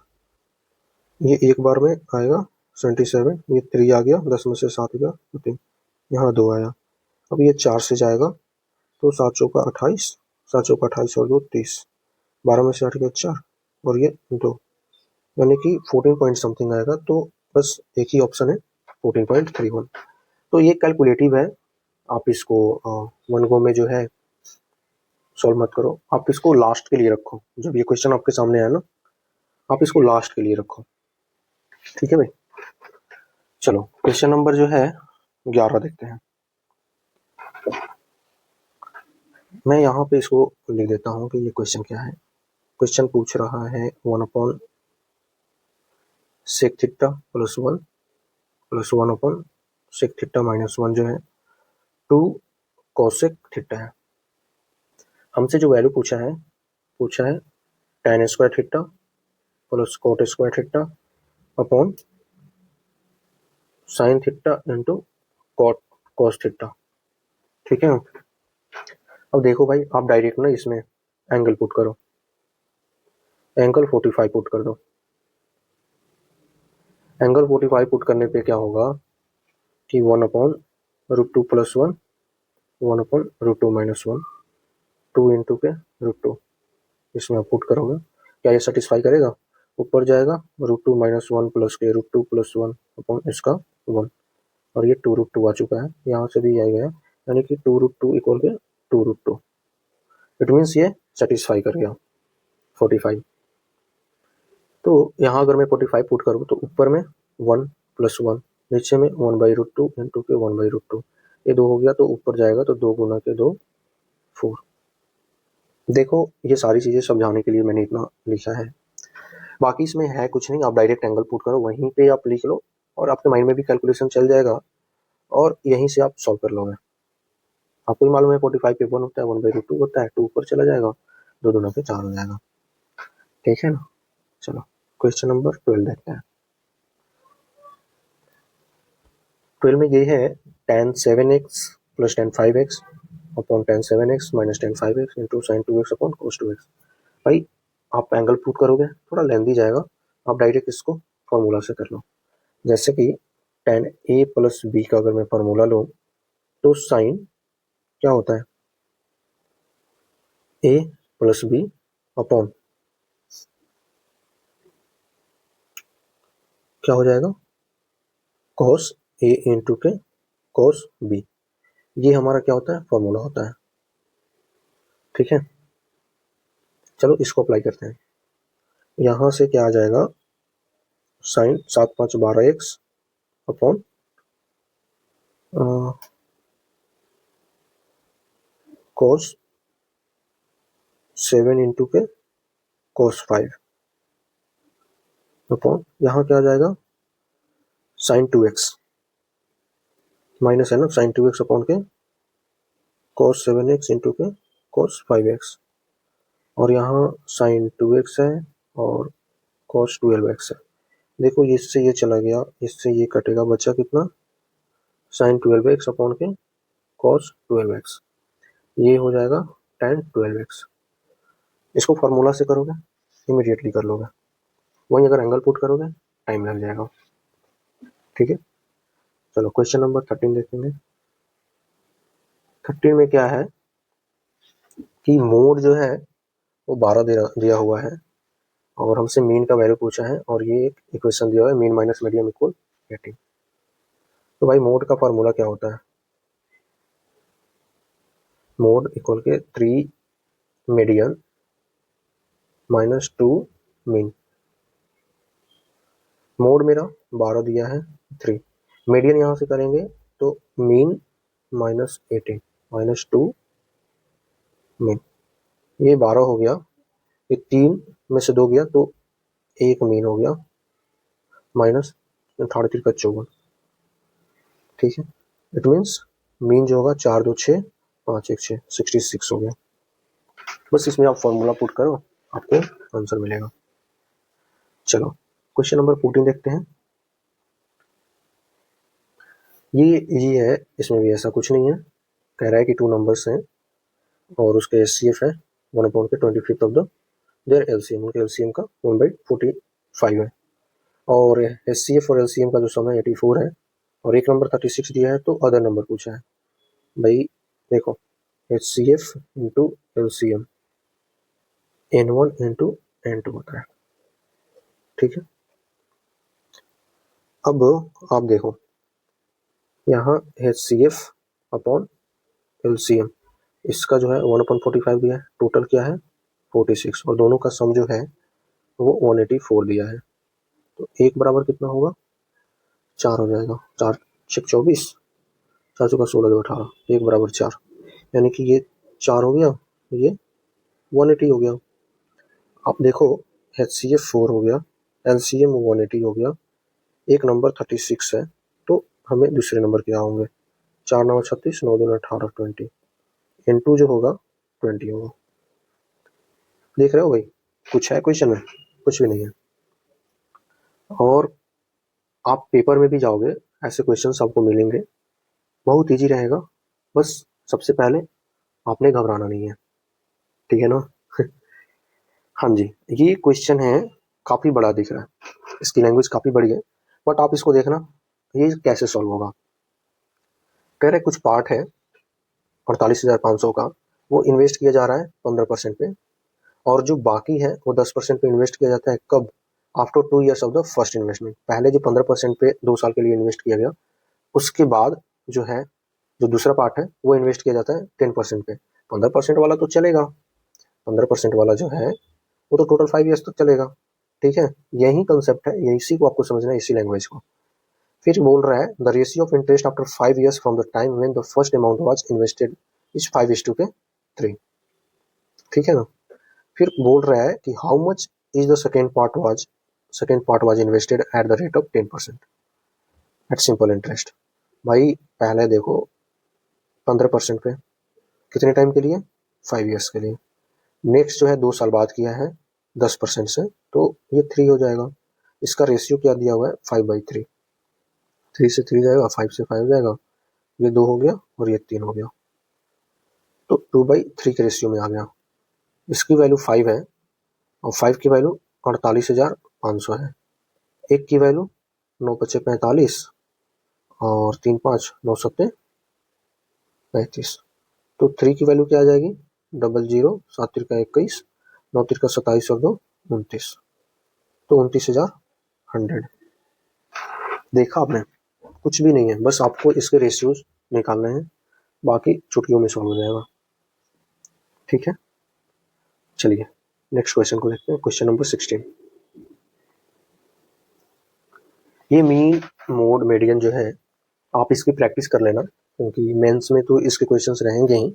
ये एक बार में आएगा 77, ये 3 आ गया, 10 में से 7 गया, यहाँ 2 आया। अब ये 4 से जाएगा तो 7 चौका 28, 7 चौका 28 और 2 30, 12 में से 8 गया 4 और ये 2, यानी कि 14 पॉइंट समथिंग आएगा। तो बस एक ही ऑप्शन है 14.31। तो ये कैलकुलेटिव है, आप इसको वन गो में जो है सॉल्व मत करो, आप इसको लास्ट के लिए रखो, जब ये क्वेश्चन आपके सामने आया ना आप इसको लास्ट के लिए रखो। ठीक है भाई, चलो क्वेश्चन नंबर जो है 11 देखते हैं। मैं यहाँ पे इसको लिख देता हूँ कि ये क्वेश्चन क्या है। क्वेश्चन पूछ रहा है 1/sec theta plus 1 plus 1/sec theta minus 1 जो है 2 cosec थीटा है। हमसे जो वैल्यू पूछा है tan square theta plus cot square theta upon sine theta into cos theta. ठीक है, अब देखो भाई आप डायरेक्ट ना इसमें एंगल पुट करो, एंगल 45 पुट कर दो। एंगल 45 पुट करने पे क्या होगा कि 1/√2 प्लस 1, 1/√2 माइनस 1, 2 इंटू के √2, इसमें आप पुट करोगे, क्या ये सेटिस्फाई करेगा? ऊपर जाएगा √2 माइनस 1 प्लस के √2 प्लस 1 अपॉन इसका 1, और ये 2√2 आ चुका है, यहाँ से भी आ गया, यानी कि 2√2 इक्वल के 2√2। इट मीन्स ये सेटिस्फाई कर गया 45। तो यहाँ अगर मैं 45 पुट करूँ तो ऊपर में 1 प्लस 1, नीचे में 1/√2 इंटू के 1/√2, ये 2 हो गया, तो ऊपर जाएगा तो 2 गुना के 2 4। देखो ये सारी चीज़ें समझाने के लिए मैंने इतना लिखा है, बाकी इसमें है कुछ नहीं, आप डायरेक्ट एंगल पुट करो, वहीं पे आप लिख लो और आपके माइंड में भी कैलकुलेशन चल जाएगा और यहीं से आप सॉल्व कर लोगे। आपको ही मालूम है 45 पे 1 होता है, 1/√2 होता है, 2 ऊपर चला जाएगा, 2 दूना के 4 हो जाएगा। ठीक है ना, चलो क्वेश्चन नंबर 12 देखते हैं। 12 में ये है tan 7x plus tan 5x upon tan 7x minus tan 5x into sine 2x upon cos 2x। भाई आप एंगल पुट करोगे थोड़ा लेंदी जाएगा, आप डायरेक्ट इसको फॉर्मूला से कर लो। जैसे कि tan a प्लस b का अगर मैं फार्मूला लूँ तो साइन क्या होता है ए प्लस बी अपॉन क्या हो जाएगा, कॉस ए इंटू के कॉस बी। ये हमारा क्या होता है, फॉर्मूला होता है। ठीक है, चलो इसको अप्लाई करते हैं। यहां से क्या आ जाएगा, sine 7 5 12 x upon cos 7 into के कॉस 5 अपॉन यहाँ क्या आ जाएगा, साइन 2x माइनस है ना, साइन 2x अपॉन के कॉस 7x इंटू के कॉस 5x, और यहाँ साइन 2x है और कॉस 12x है। देखो इससे ये चला गया, इससे ये कटेगा, बचा कितना, साइन 12x अपॉन के कॉस 12x, ये हो जाएगा tan 12x। इसको फार्मूला से करोगे इमीडिएटली कर लोगे, वहीं अगर एंगल पुट करोगे टाइम लग जाएगा। ठीक है, चलो क्वेश्चन नंबर 13 देखेंगे। 13 में क्या है कि मोड जो है वो 12 दिया हुआ है और हमसे मीन का वैल्यू पूछा है, और ये एक इक्वेशन दिया हुआ है, मीन माइनस मीडियम इक्वल 18। तो भाई मोड का फार्मूला क्या होता है, मोड इक्वल के 3 मीडियन माइनस 2 मीन। मोड मेरा 12 दिया है, 3 मीडियन यहाँ से करेंगे तो मीन माइनस 18 माइनस 2 मीन, ये 12 हो गया, ये 3 में से 2 गया तो 1 मीन हो गया, माइनस 3 का 54। ठीक है, इट मीन्स मीन जो होगा 4 2 6 5 1 6 66 हो गया। बस इसमें आप फॉर्मूला पुट करो, आपको आंसर मिलेगा। चलो क्वेश्चन नंबर 14 देखते हैं। ये है, इसमें भी ऐसा कुछ नहीं है, कह रहा है कि 2 नंबर्स हैं और उसके HCF है 1/25 ऑफ द देयर LCM, उनके LCM का 1/45 है, और HCF और LCM का जो सम है 84 है, और एक नंबर 36 दिया है, तो अदर नंबर पूछा है। भाई देखो, HCF into LCM N1 into N2 होता है। ठीक है, अब आप देखो यहाँ HCF अपॉन LCM, इसका जो है 1/45 दिया है, टोटल क्या है 46, और दोनों का सम जो है वो 184 दिया है, तो एक बराबर कितना होगा, 4 हो जाएगा, 4 6 24, 4 चौका 16 2 18, एक बराबर 4, यानी कि ये 4 हो गया, ये 180 हो गया। आप देखो HCF 4 हो गया, LCM 180 हो गया, एक नंबर 36 है, तो हमें दूसरे नंबर क्या होंगे, 4 9 36 9 2 18 20, N2 जो होगा 20 होगा। देख रहे हो भाई, कुछ है क्वेश्चन में, कुछ भी नहीं है। और आप पेपर में भी जाओगे, ऐसे क्वेश्चन आपको मिलेंगे, बहुत ईजी रहेगा, बस सबसे पहले आपने घबराना नहीं है। ठीक है ना। हाँ जी, ये क्वेश्चन है, काफी बड़ा दिख रहा है, इसकी लैंग्वेज काफी बड़ी है, बट आप इसको देखना ये कैसे सॉल्व होगा। कह रहे कुछ पार्ट है 48,500 का, वो इन्वेस्ट किया जा रहा है 15% पे, और जो बाकी है वो 10% पे इन्वेस्ट किया जाता है, कब, after 2 years of the first investment. पहले जो 15% पे 2 साल के लिए इन्वेस्ट किया गया, उसके बाद जो है, जो दूसरा पार्ट है वो इन्वेस्ट किया जाता है 10% पे। 15% वाला तो चलेगा, 15% वाला जो है वो तो टोटल 5 ईयर्स तक चलेगा। ठीक है, यही कंसेप्ट है, यही इसी को आपको समझना है, इसी लैंग्वेज को। फिर बोल रहा है the ratio of interest after 5 years from the time when the first amount was invested is 5:3। ठीक है ना। फिर बोल रहा है कि how much is the second part was invested at the rate of 10% at simple interest. भाई पहले देखो 15% पे कितने टाइम के लिए, 5 ईयर्स के लिए। नेक्स्ट जो है 2 साल बाद किया है 10% से, तो ये 3 हो जाएगा। इसका रेशियो क्या दिया हुआ है, 5/3, 3 से 3 जाएगा, 5 से 5 जाएगा, ये 2 हो गया और ये 3 हो गया, तो 2/3 के रेशियो में आ गया। इसकी वैल्यू 5 है और 5 की वैल्यू 48,500 है। एक की वैल्यू 9 5 45 और 3 5 9 7 35, तो 3 की वैल्यू क्या आ जाएगी 7 तिरका 21, 9 तिरका 27 और 2 29, तो 29,100। देखा आपने, कुछ भी नहीं है, बस आपको इसके रेशियोज निकालने हैं, बाकी चुटकियों में सॉल्व हो जाएगा। ठीक है, चलिए नेक्स्ट क्वेश्चन को देखते हैं। Question number 16। ये मीन मोड मीडियन जो है, आप इसकी प्रैक्टिस कर लेना, क्योंकि मेंस में तो इसके क्वेश्चंस रहेंगे ही।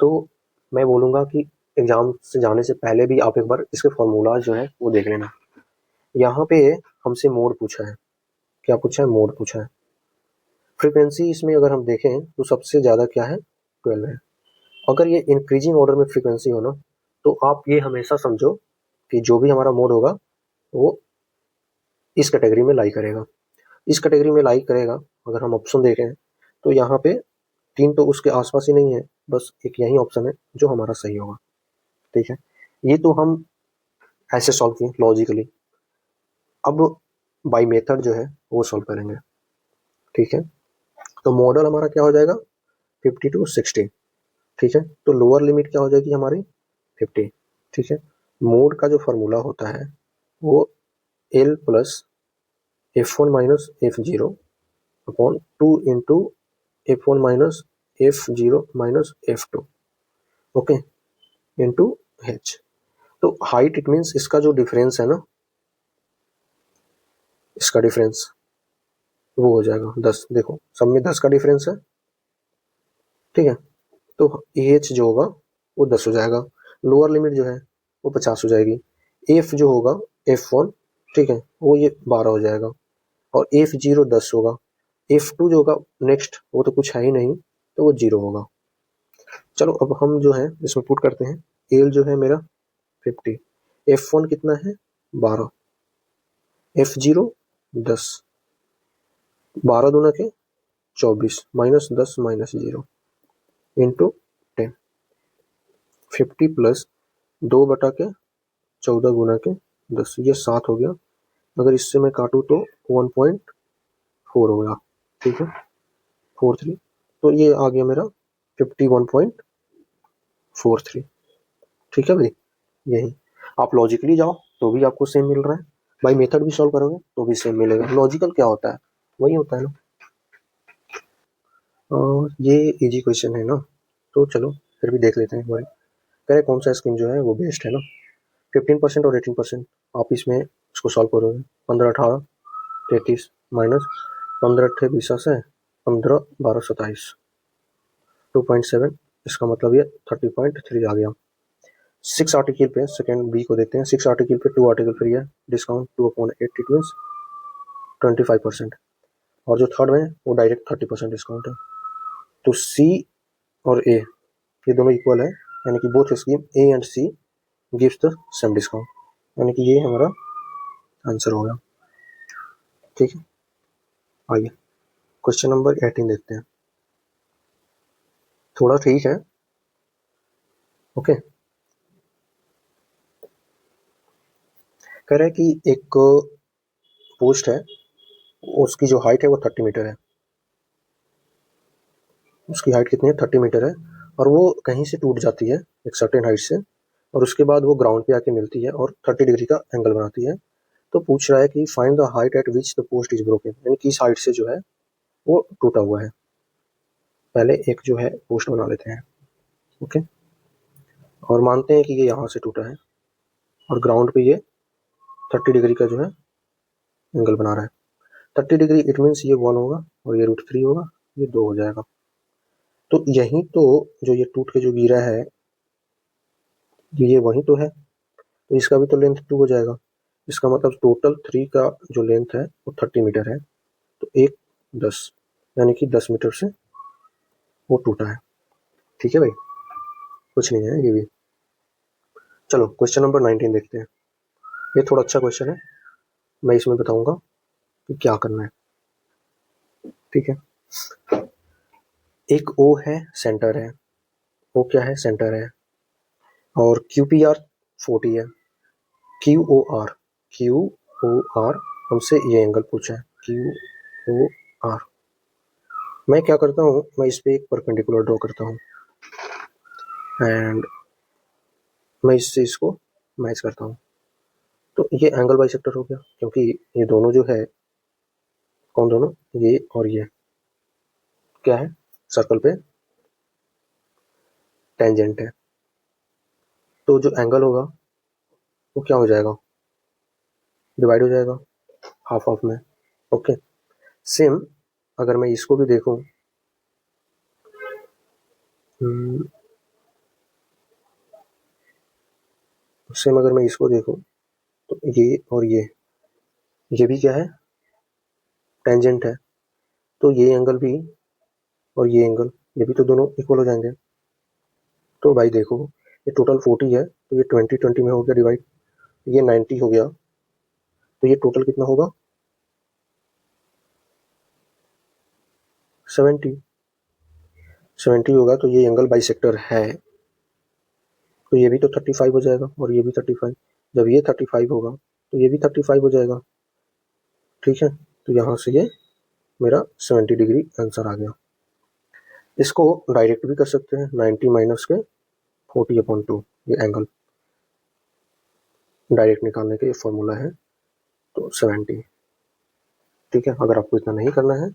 तो मैं बोलूँगा कि एग्जाम से जाने से पहले भी आप एक बार इसके फॉर्मूलाज जो है वो देख लेना। यहाँ पे हमसे मोड पूछा है, क्या पूछा है? मोड पूछा है। फ्रीक्वेंसी इसमें अगर हम देखें तो सबसे ज़्यादा क्या है? 12 है। अगर ये इंक्रीजिंग ऑर्डर में फ्रीक्वेंसी हो ना, तो आप ये हमेशा समझो कि जो भी हमारा मोड होगा वो इस कैटेगरी में लाई करेगा, इस कैटेगरी में लाई करेगा। अगर हम ऑप्शन देखें तो यहाँ पे 3 तो उसके आसपास ही नहीं है, बस एक यही ऑप्शन है जो हमारा सही होगा। ठीक है, ये तो हम ऐसे सॉल्व किए लॉजिकली। अब बाय मेथड जो है वो सॉल्व करेंगे। ठीक है, तो मॉडल हमारा क्या हो जाएगा? 50 to 60। ठीक है, तो लोअर लिमिट क्या हो जाएगी हमारी? 50। ठीक है, मोड का जो फॉर्मूला होता है वो L plus F1 minus F0 upon 2 into F1 minus F0 minus F2, okay, into H। तो हाइट इट मीन्स इसका जो डिफरेंस है ना, इसका डिफरेंस वो हो जाएगा 10। देखो सब में 10 का डिफरेंस है। ठीक है, तो AH जो होगा वो 10 हो जाएगा, लोअर लिमिट जो है वो 50 हो जाएगी। F जो होगा F1, ठीक है, वो ये 12 हो जाएगा, और F0 10 होगा। F2 जो होगा नेक्स्ट, वो तो कुछ है ही नहीं, तो वो 0 होगा। चलो अब हम जो है इसमें पुट करते हैं। L जो है मेरा 50, F1 कितना है? 12, F0 10, 12 दूना के 24 माइनस 10 माइनस 0 इंटू 10। 50 प्लस 2 बटा के 14 गुना के 10, ये 7 हो गया। अगर इससे मैं काटूँ तो 1.4 हो गया। ठीक है, 43, तो ये आ गया मेरा 51.43। ठीक है भाई, यही आप लॉजिकली जाओ तो भी आपको सेम मिल रहा है, बाई मेथड भी सॉल्व करोगे तो भी सेम मिलेगा। लॉजिकल क्या होता है? वही होता है ना। और ये इजी क्वेश्चन है ना, तो चलो फिर भी देख लेते हैं एक बार। कह रहे कौन सा स्कीम जो है वो बेस्ट है ना। 15% और 18% आप इसमें इसको सॉल्व करोगे। 15 18 33 माइनस 15 अट्ठे 20 से 15 12 27, 2.7, इसका मतलब ये 30.3 आ गया। 6 आर्टिकल पे सेकेंड बी को देखते हैं। 6 आर्टिकल पे 2 आर्टिकल फ्री है, डिस्काउंट 2/8, इट मीन्स 25%। और जो थर्ड में वो डायरेक्ट 30% डिस्काउंट है। तो सी और ए ये दोनों इक्वल है, यानी कि both scheme A and C gives the same discount, यानी कि ये हमारा आंसर हो गया। ठीक है, आइए क्वेश्चन नंबर 18 देखते हैं। थोड़ा ठीक है, ओके। कह रहा है कि एक पोस्ट है, उसकी जो हाइट है वो 30 मीटर है। उसकी हाइट कितनी है? 30 मीटर है, और वो कहीं से टूट जाती है एक सर्टेन हाइट से, और उसके बाद वो ग्राउंड पे आके मिलती है और 30 डिग्री का एंगल बनाती है। तो पूछ रहा है कि find the height eight which the post is broken, यानी किस हाइट से जो है वो टूटा हुआ है। पहले एक जो है पोस्ट बना लेते हैं, ओके, और मानते हैं कि ये यहाँ से टूटा है और ग्राउंड पे ये 30 डिग्री का जो है एंगल बना रहा है। 30 डिग्री इट मीन्स ये 1 होगा और ये √3 होगा, ये 2 हो जाएगा। तो यही तो जो ये टूट के जो गिरा है ये वही तो है, तो इसका भी तो लेंथ 2 हो जाएगा। इसका मतलब टोटल 3 का जो लेंथ है वो 30 मीटर है, तो एक 10, यानी कि 10 मीटर से वो टूटा है। ठीक है भाई, कुछ नहीं है ये भी। चलो क्वेश्चन नंबर 19 देखते हैं। ये थोड़ा अच्छा क्वेश्चन है, मैं इसमें बताऊंगा कि क्या करना है। ठीक है, एक ओ है, सेंटर है, ओ क्या है? सेंटर है, और QPR 40 है, QOR हमसे ये एंगल पूछा है, QOR। मैं क्या करता हूँ, मैं इस पे एक परपेंडिकुलर ड्रॉ करता हूँ। एंड मैं इससे इसको मैच करता हूँ, तो ये एंगल बाइसेक्टर हो गया, क्योंकि ये दोनों जो है, कौन दोनों, ये और ये क्या है, सर्कल पे टेंजेंट है। तो जो एंगल होगा वो क्या हो जाएगा, डिवाइड हो जाएगा हाफ हाफ में। ओके, सेम अगर मैं इसको भी देखूं, सेम अगर मैं इसको देखूं, तो ये और ये भी क्या है, टेंजेंट है। तो ये एंगल भी और ये एंगल, ये भी तो दोनों इक्वल हो जाएंगे। तो भाई देखो, ये टोटल 40 है, तो ये 20 में हो गया डिवाइड, ये 90 हो गया, तो ये टोटल कितना होगा, 70 होगा। तो ये एंगल बाइसेक्टर है। तो ये भी तो 35 हो जाएगा और ये भी 35। जब ये 35 होगा तो ये भी 35 हो जाएगा। ठीक है, तो यहाँ से ये मेरा 70 डिग्री आंसर आ गया। इसको डायरेक्ट भी कर सकते हैं, 90 माइनस के 40/2, ये एंगल डायरेक्ट निकालने का ये फॉर्मूला है, तो 70। ठीक है, अगर आपको इतना नहीं करना है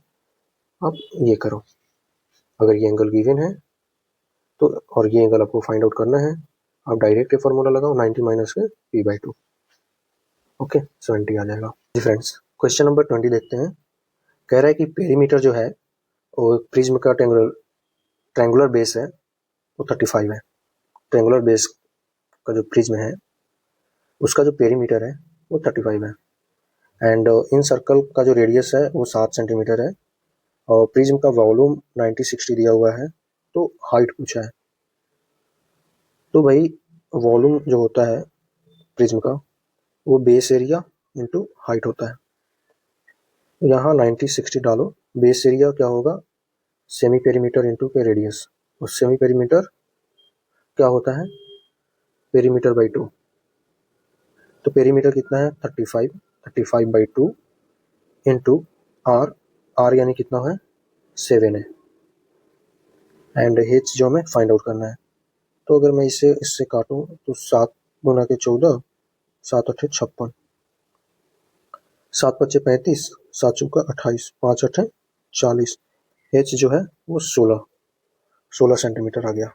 आप ये करो, अगर ये एंगल गिवन है तो, और ये एंगल आपको फाइंड आउट करना है, आप डायरेक्ट ये फॉर्मूला लगाओ, 90 माइनस के p/2। ओके, 70 आ जाएगा। जी फ्रेंड्स, क्वेश्चन नंबर 20 देखते हैं। कह रहा है कि पेरीमीटर जो है वो प्रिज्म का ट्रायंगुलर बेस है वो 35 है। ट्रायंगुलर बेस का जो प्रिज्म है उसका जो पेरीमीटर है वो 35 है। एंड इन सर्कल का जो रेडियस है वो 7 सेंटीमीटर है, और प्रिज्म का वॉल्यूम 90/60 दिया हुआ है, तो हाइट पूछा है। तो भाई वॉल्यूम जो होता है प्रिज्म का वो बेस एरिया इंटू हाइट होता है। यहाँ 90/60 डालो, बेस एरिया क्या होगा, सेमी पेरीमीटर इंटू के रेडियस, और सेमी पेरीमीटर क्या होता है, पेरीमीटर बाई 2। तो पेरीमीटर कितना है, 35/2 इंटू आर यानी कितना है, 7 है। एंड एच जो हमें फाइंड आउट करना है। तो अगर मैं इसे इससे काटूं तो 7 गुना के 14, 7 8 56, 7 5 35, 7 चौका 28, 5 8 40। एच जो है वो 16 सेंटीमीटर आ गया।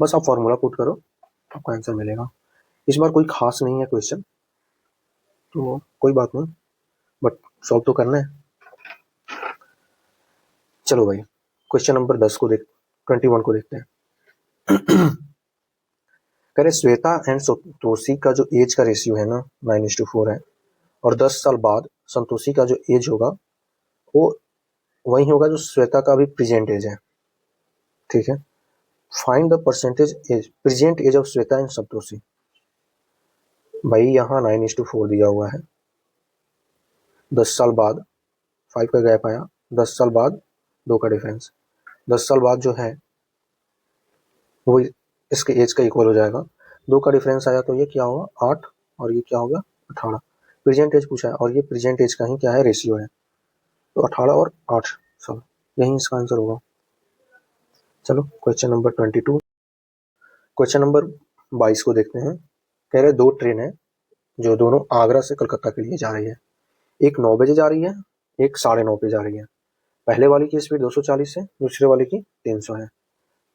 बस आप फॉर्मूला पुट करो, आपको आंसर मिलेगा। इस बार कोई खास नहीं है क्वेश्चन, तो कोई बात नहीं, बट सॉल्व तो करना है। चलो भाई, क्वेश्चन नंबर 21 को देखते हैं। कह रहे श्वेता एंड संतोषी का जो एज का रेशियो है ना 9:4 है, और 10 साल बाद संतोषी का जो एज होगा वो वही होगा जो श्वेता का भी प्रेजेंट एज है। ठीक है, find the percentage age, present age of Shweta and Santoshi. भाई यहाँ 9:4 दिया हुआ है, 10 साल बाद 5 का गैप आया, 10 साल बाद 2 का डिफरेंस, 10 साल बाद जो है वो इसके एज का इक्वल हो जाएगा। 2 का डिफरेंस आया तो ये क्या होगा 8, और ये क्या होगा 18। प्रेजेंट एज पूछा है और ये प्रेजेंट एज का ही क्या है, रेशियो है, तो 18 और 8 साल, यही इसका आंसर होगा। चलो क्वेश्चन नंबर 22, क्वेश्चन नंबर 22 को देखते हैं। कह रहे 2 ट्रेन है जो दोनों आगरा से कलकत्ता के लिए जा रही है। एक 9 बजे जा रही है, एक 9:30 पे जा रही है। पहले वाली की स्पीड 240 है, दूसरे वाली की 300 है।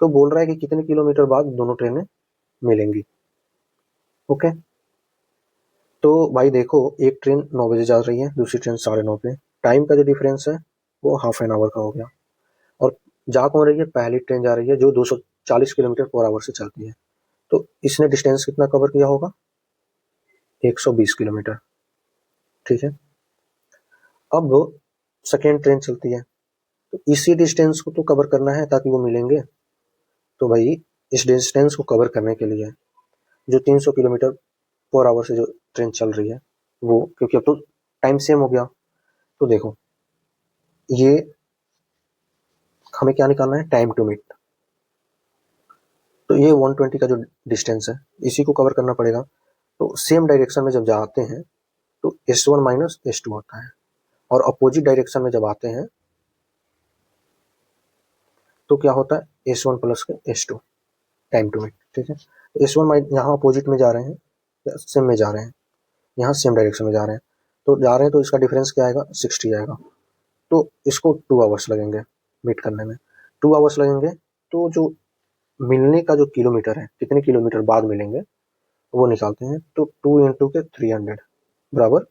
तो बोल रहा है कि कितने किलोमीटर बाद दोनों ट्रेनें मिलेंगी। ओके, तो भाई देखो, एक ट्रेन 9 बजे जा रही है, दूसरी ट्रेन 9:30 पे, टाइम का जो डिफरेंस है वो हाफ एन आवर का हो गया। और जा कौन रही है, पहली ट्रेन जा रही है जो 240 किलोमीटर पर आवर से चलती है, तो इसने डिस्टेंस कितना कवर किया होगा, 120 किलोमीटर। ठीक है, अब सेकेंड ट्रेन चलती है, तो इसी डिस्टेंस को तो कवर करना है ताकि वो मिलेंगे। तो भाई इस डिस्टेंस को कवर करने के लिए जो 300 किलोमीटर पर आवर से जो ट्रेन चल रही है वो, क्योंकि अब तो टाइम सेम हो गया, तो देखो ये हमें क्या निकालना है, टाइम टू मीट। तो ये 120 का जो डिस्टेंस है इसी को कवर करना पड़ेगा। तो सेम डायरेक्शन में जब जाते हैं तो S1 माइनस S2 होता है, और अपोजिट डायरेक्शन में जब आते हैं तो क्या होता है, S1 प्लस के S2। टाइम टू मिनट, ठीक है। तो S1 यहाँ अपोजिट में जा रहे हैं या सेम में जा रहे हैं, यहाँ सेम डायरेक्शन में जा रहे हैं, तो जा रहे हैं तो इसका डिफरेंस क्या आएगा, 60 आएगा। तो इसको 2 आवर्स लगेंगे मीट करने में, 2 आवर्स लगेंगे। तो जो मिलने का जो किलोमीटर है, कितने किलोमीटर बाद मिलेंगे वो निकालते हैं। तो 2 इंटू के 300 बराबर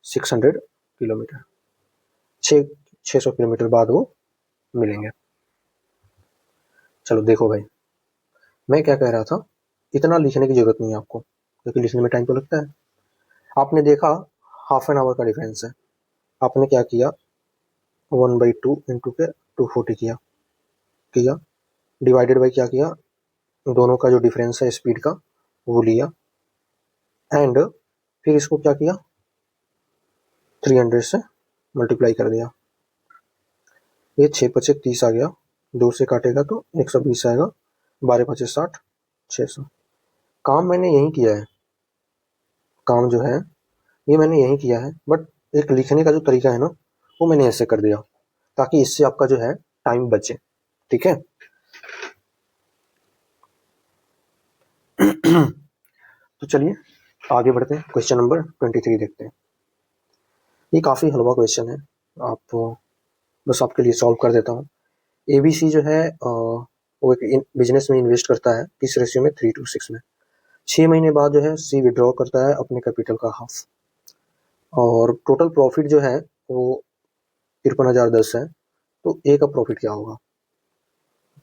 600 किलोमीटर, 600 किलोमीटर बाद वो मिलेंगे। चलो देखो भाई, मैं क्या कह रहा था, इतना लिखने की जरूरत नहीं है आपको, क्योंकि लिखने में टाइम तो लगता है। आपने देखा हाफ एन आवर का डिफरेंस है, आपने क्या किया, 1/2 इंटू के 240 किया डिवाइडेड बाई क्या किया, दोनों का जो डिफरेंस है स्पीड का वो लिया, एंड फिर इसको क्या किया, 300 से मल्टीप्लाई कर दिया। ये 6×5 30 आ गया, 2 से काटेगा तो 120 आएगा, 12×5 60, 600। काम मैंने यही किया है, काम जो है ये मैंने यही किया है, बट एक लिखने का जो तरीका है ना वो मैंने ऐसे कर दिया, ताकि इससे आपका जो है टाइम बचे, ठीक है। तो चलिए आगे बढ़ते हैं, क्वेश्चन नंबर 23 देखते हैं। ये काफ़ी हलवा क्वेश्चन है, आप बस आपके लिए सॉल्व कर देता हूँ। ABC जो है वो एक बिजनेस में इन्वेस्ट करता है, किस रेशियो में, 3:6 में। 6 महीने बाद जो है C विड्रॉ करता है अपने कैपिटल का हाफ, और टोटल प्रॉफिट जो है वो 53,010 है। तो A का प्रॉफिट क्या होगा।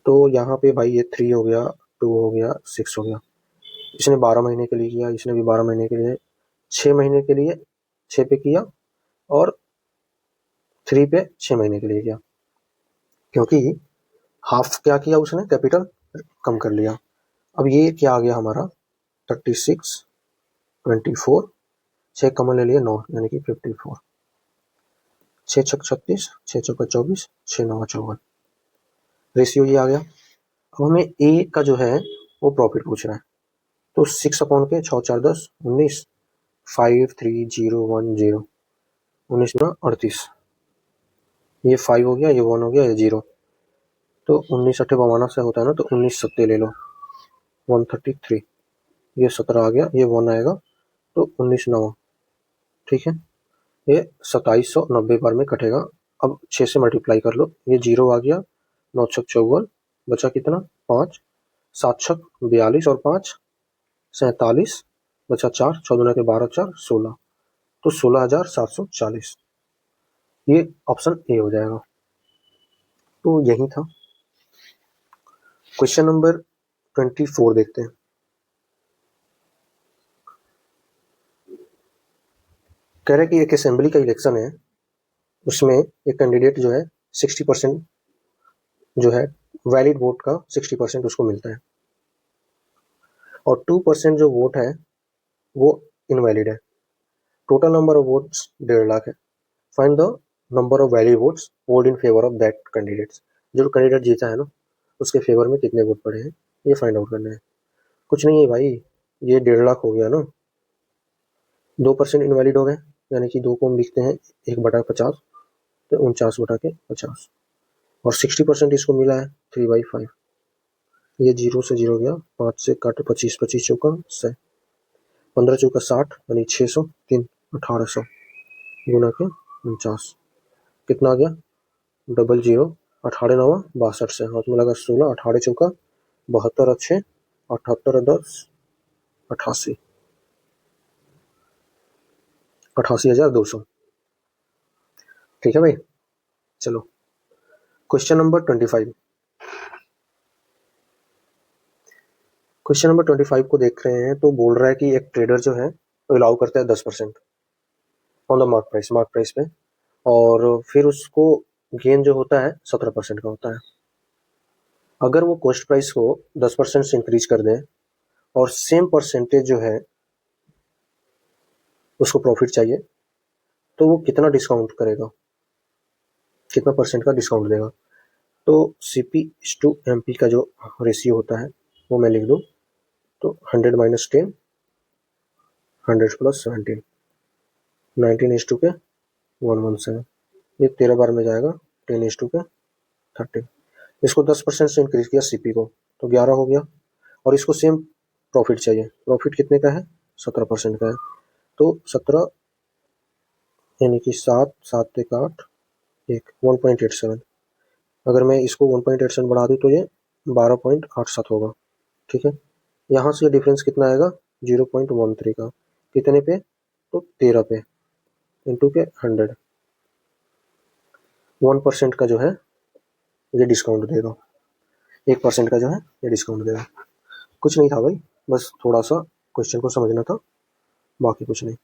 तो यहाँ पे भाई ये 3 हो गया, 2 हो गया, 6 हो गया। इसने 12 महीने के लिए किया, इसने भी 12 महीने के लिए, 6 महीने के लिए 6 पे किया, और 3 पे 6 महीने के लिए किया, क्योंकि हाफ क्या किया उसने, कैपिटल कम कर लिया। अब ये क्या आ गया हमारा, 36, 24, 6 कमन ले लिए 9, यानी कि 54, 6 छक 36, 6 चौका 24, 6 9 54, रेशियो ये आ गया। अब हमें ए का जो है वो प्रॉफिट पूछ रहा है, तो 6/के 6 4 10 19, 5 3 0 1 0, 19 9 38, ये 5 हो गया, ये 1 हो गया, ये 0। तो 19 8 52 से होता है ना, तो 19 सत्ते ले लो, 133, ये 17 आ गया, ये 1 आएगा, तो 19 9, ठीक है। ये 2790 बार में कटेगा। अब 6 से मल्टीप्लाई कर लो, ये 0 आ गया, 9 छक 54, बचा कितना, 5, 7 छक 42 और 5 47, बचा 4, 14 के 12 4 16, तो 16,740, ये ऑप्शन ए हो जाएगा। तो यही था। क्वेश्चन नंबर 24 देखते हैं। कह रहे कि एक असेंबली का इलेक्शन है, उसमें एक कैंडिडेट जो है 60% जो है वैलिड वोट का 60% उसको मिलता है, और 2% जो वोट है वो इनवैलिड है। Total number of votes 1.5 lakh है। Find the number of valid votes polled in favour of that candidates. जो कैंडिडेट जीता है ना उसके फेवर में कितने वोट पड़े हैं, ये फाइंड आउट करना है। कुछ नहीं है भाई, ये 1.5 लाख हो गया ना, 2% इनवैलिड हो गए, यानी कि 2 को हम लिखते हैं 1/50, तो 49/50, और 60% इसको मिला है 3/5। ये 0 से 0 गया, 5 से काटे 25, 25 चौका 100, 15 चौका 60, यानी 600, 3 1800 गुना के 49, कितना आ गया, 00, 18 9 62 से हाथ में लगा 16, 18 चौका 72, अच्छे 78 10 88, 88,200, ठीक है भाई। चलो क्वेश्चन नंबर 25। क्वेश्चन नंबर 25 को देख रहे हैं, तो बोल रहा है कि एक ट्रेडर जो है वो अलाउ करता है 10% ऑन द मार्क प्राइस पे, और फिर उसको गेन जो होता है 17% का होता है। अगर वो कॉस्ट प्राइस को 10% से इंक्रीज कर दे और सेम परसेंटेज जो है उसको प्रॉफिट चाहिए, तो वो कितना डिस्काउंट करेगा, कितना परसेंट का डिस्काउंट देगा। तो CP/MP का जो रेशियो होता है वो मैं लिख दूँ, तो 100 - 10, 100 + 17, 19:1 117, ये 13 बार में जाएगा, 10:30, इसको 10% से इंक्रीज किया CP को, तो 11 हो गया। और इसको सेम प्रॉफिट चाहिए। प्रॉफिट कितने का है? 17% का है। तो 17 यानी कि 7 7 एक 8 1 1.87। अगर मैं इसको 1.87 बढ़ा दूँ तो ये 12.87 होगा। ठीक है, यहाँ से डिफरेंस कितना आएगा? 0.13 का। कितने पे? तो 13 पे इंटू के 100। 1% का जो है ये डिस्काउंट देगा, 1% का जो है ये डिस्काउंट देगा। कुछ नहीं था भाई, बस थोड़ा सा क्वेश्चन को समझना था, बाकी कुछ नहीं।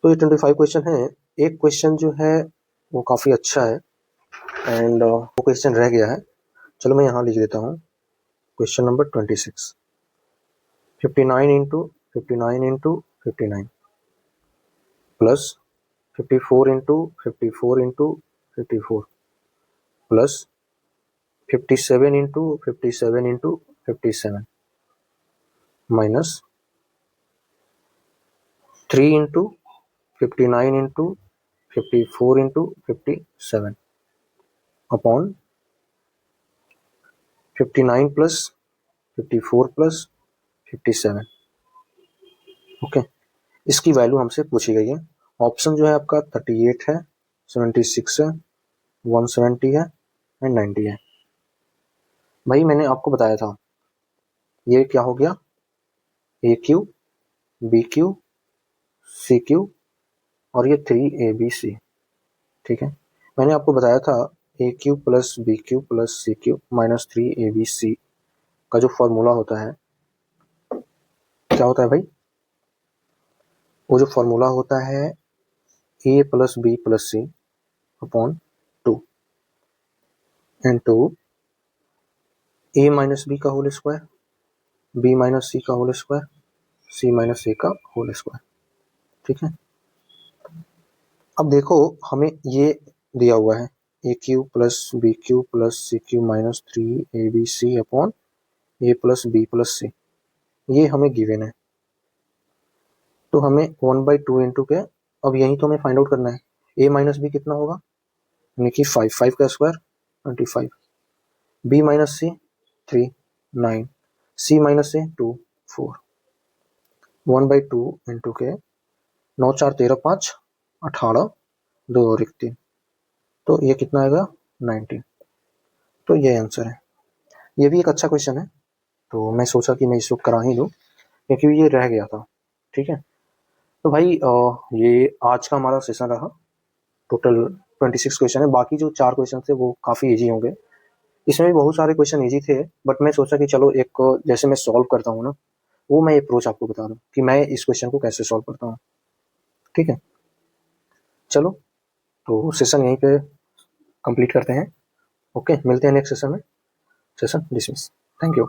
तो ये 25 क्वेश्चन है। एक क्वेश्चन जो है वो काफ़ी अच्छा है एंड वो क्वेश्चन रह गया है। चलो मैं यहाँ लिख देता हूँ। Question number 26, 59 into 59 plus 54 into 54 plus 57 into 57 minus 3 into 59 into 57 upon 59 plus 54 plus 57। Okay, इसकी वैल्यू हमसे पूछी गई है। ऑप्शन जो है आपका 38 है, 76 है, 170 है एंड 90 है। भाई मैंने आपको बताया था ये क्या हो गया, a cube b cube c cube और ये 3ABC। ठीक है, मैंने आपको बताया था a cube plus b cube plus c cube minus 3ABC का जो फॉर्मूला होता है, क्या होता है भाई? वो जो फॉर्मूला होता है a plus b plus c upon 2 and 2 a minus b का whole square, b minus c का whole square, c minus a का होल स्क्वायर। ठीक है, अब देखो हमें ये दिया हुआ है a cube plus b cube plus c cube minus 3ABC upon a plus b plus c, ये हमें गिवन है। तो हमें 1/2 इंटू के, अब यही तो हमें फाइंड आउट करना है। ए माइनस बी कितना होगा, यानी कि 5 का स्क्वायर 25, बी माइनस सी 3 9, सी माइनस ए 2 4, 1/2 इंटू के 9 4 13 5 18 2 और 1 3, तो ये कितना आएगा 19। तो ये आंसर है। ये भी एक अच्छा क्वेश्चन है, तो मैं सोचा कि मैं इसको करा ही दूँ क्योंकि ये रह गया था। ठीक है, तो भाई ये आज का हमारा सेशन रहा। टोटल 26 क्वेश्चन है, बाकी जो 4 क्वेश्चन थे वो काफ़ी इजी होंगे। इसमें भी बहुत सारे क्वेश्चन इजी थे, बट मैं सोचा कि चलो एक जैसे मैं सॉल्व करता हूँ ना, वो मैं अप्रोच आपको बता दूँ कि मैं इस क्वेश्चन को कैसे सॉल्व करता हूँ। ठीक है, चलो तो सेशन यहीं पे कंप्लीट करते हैं। ओके, मिलते हैं नेक्स्ट सेशन में। Session dismiss. Thank you.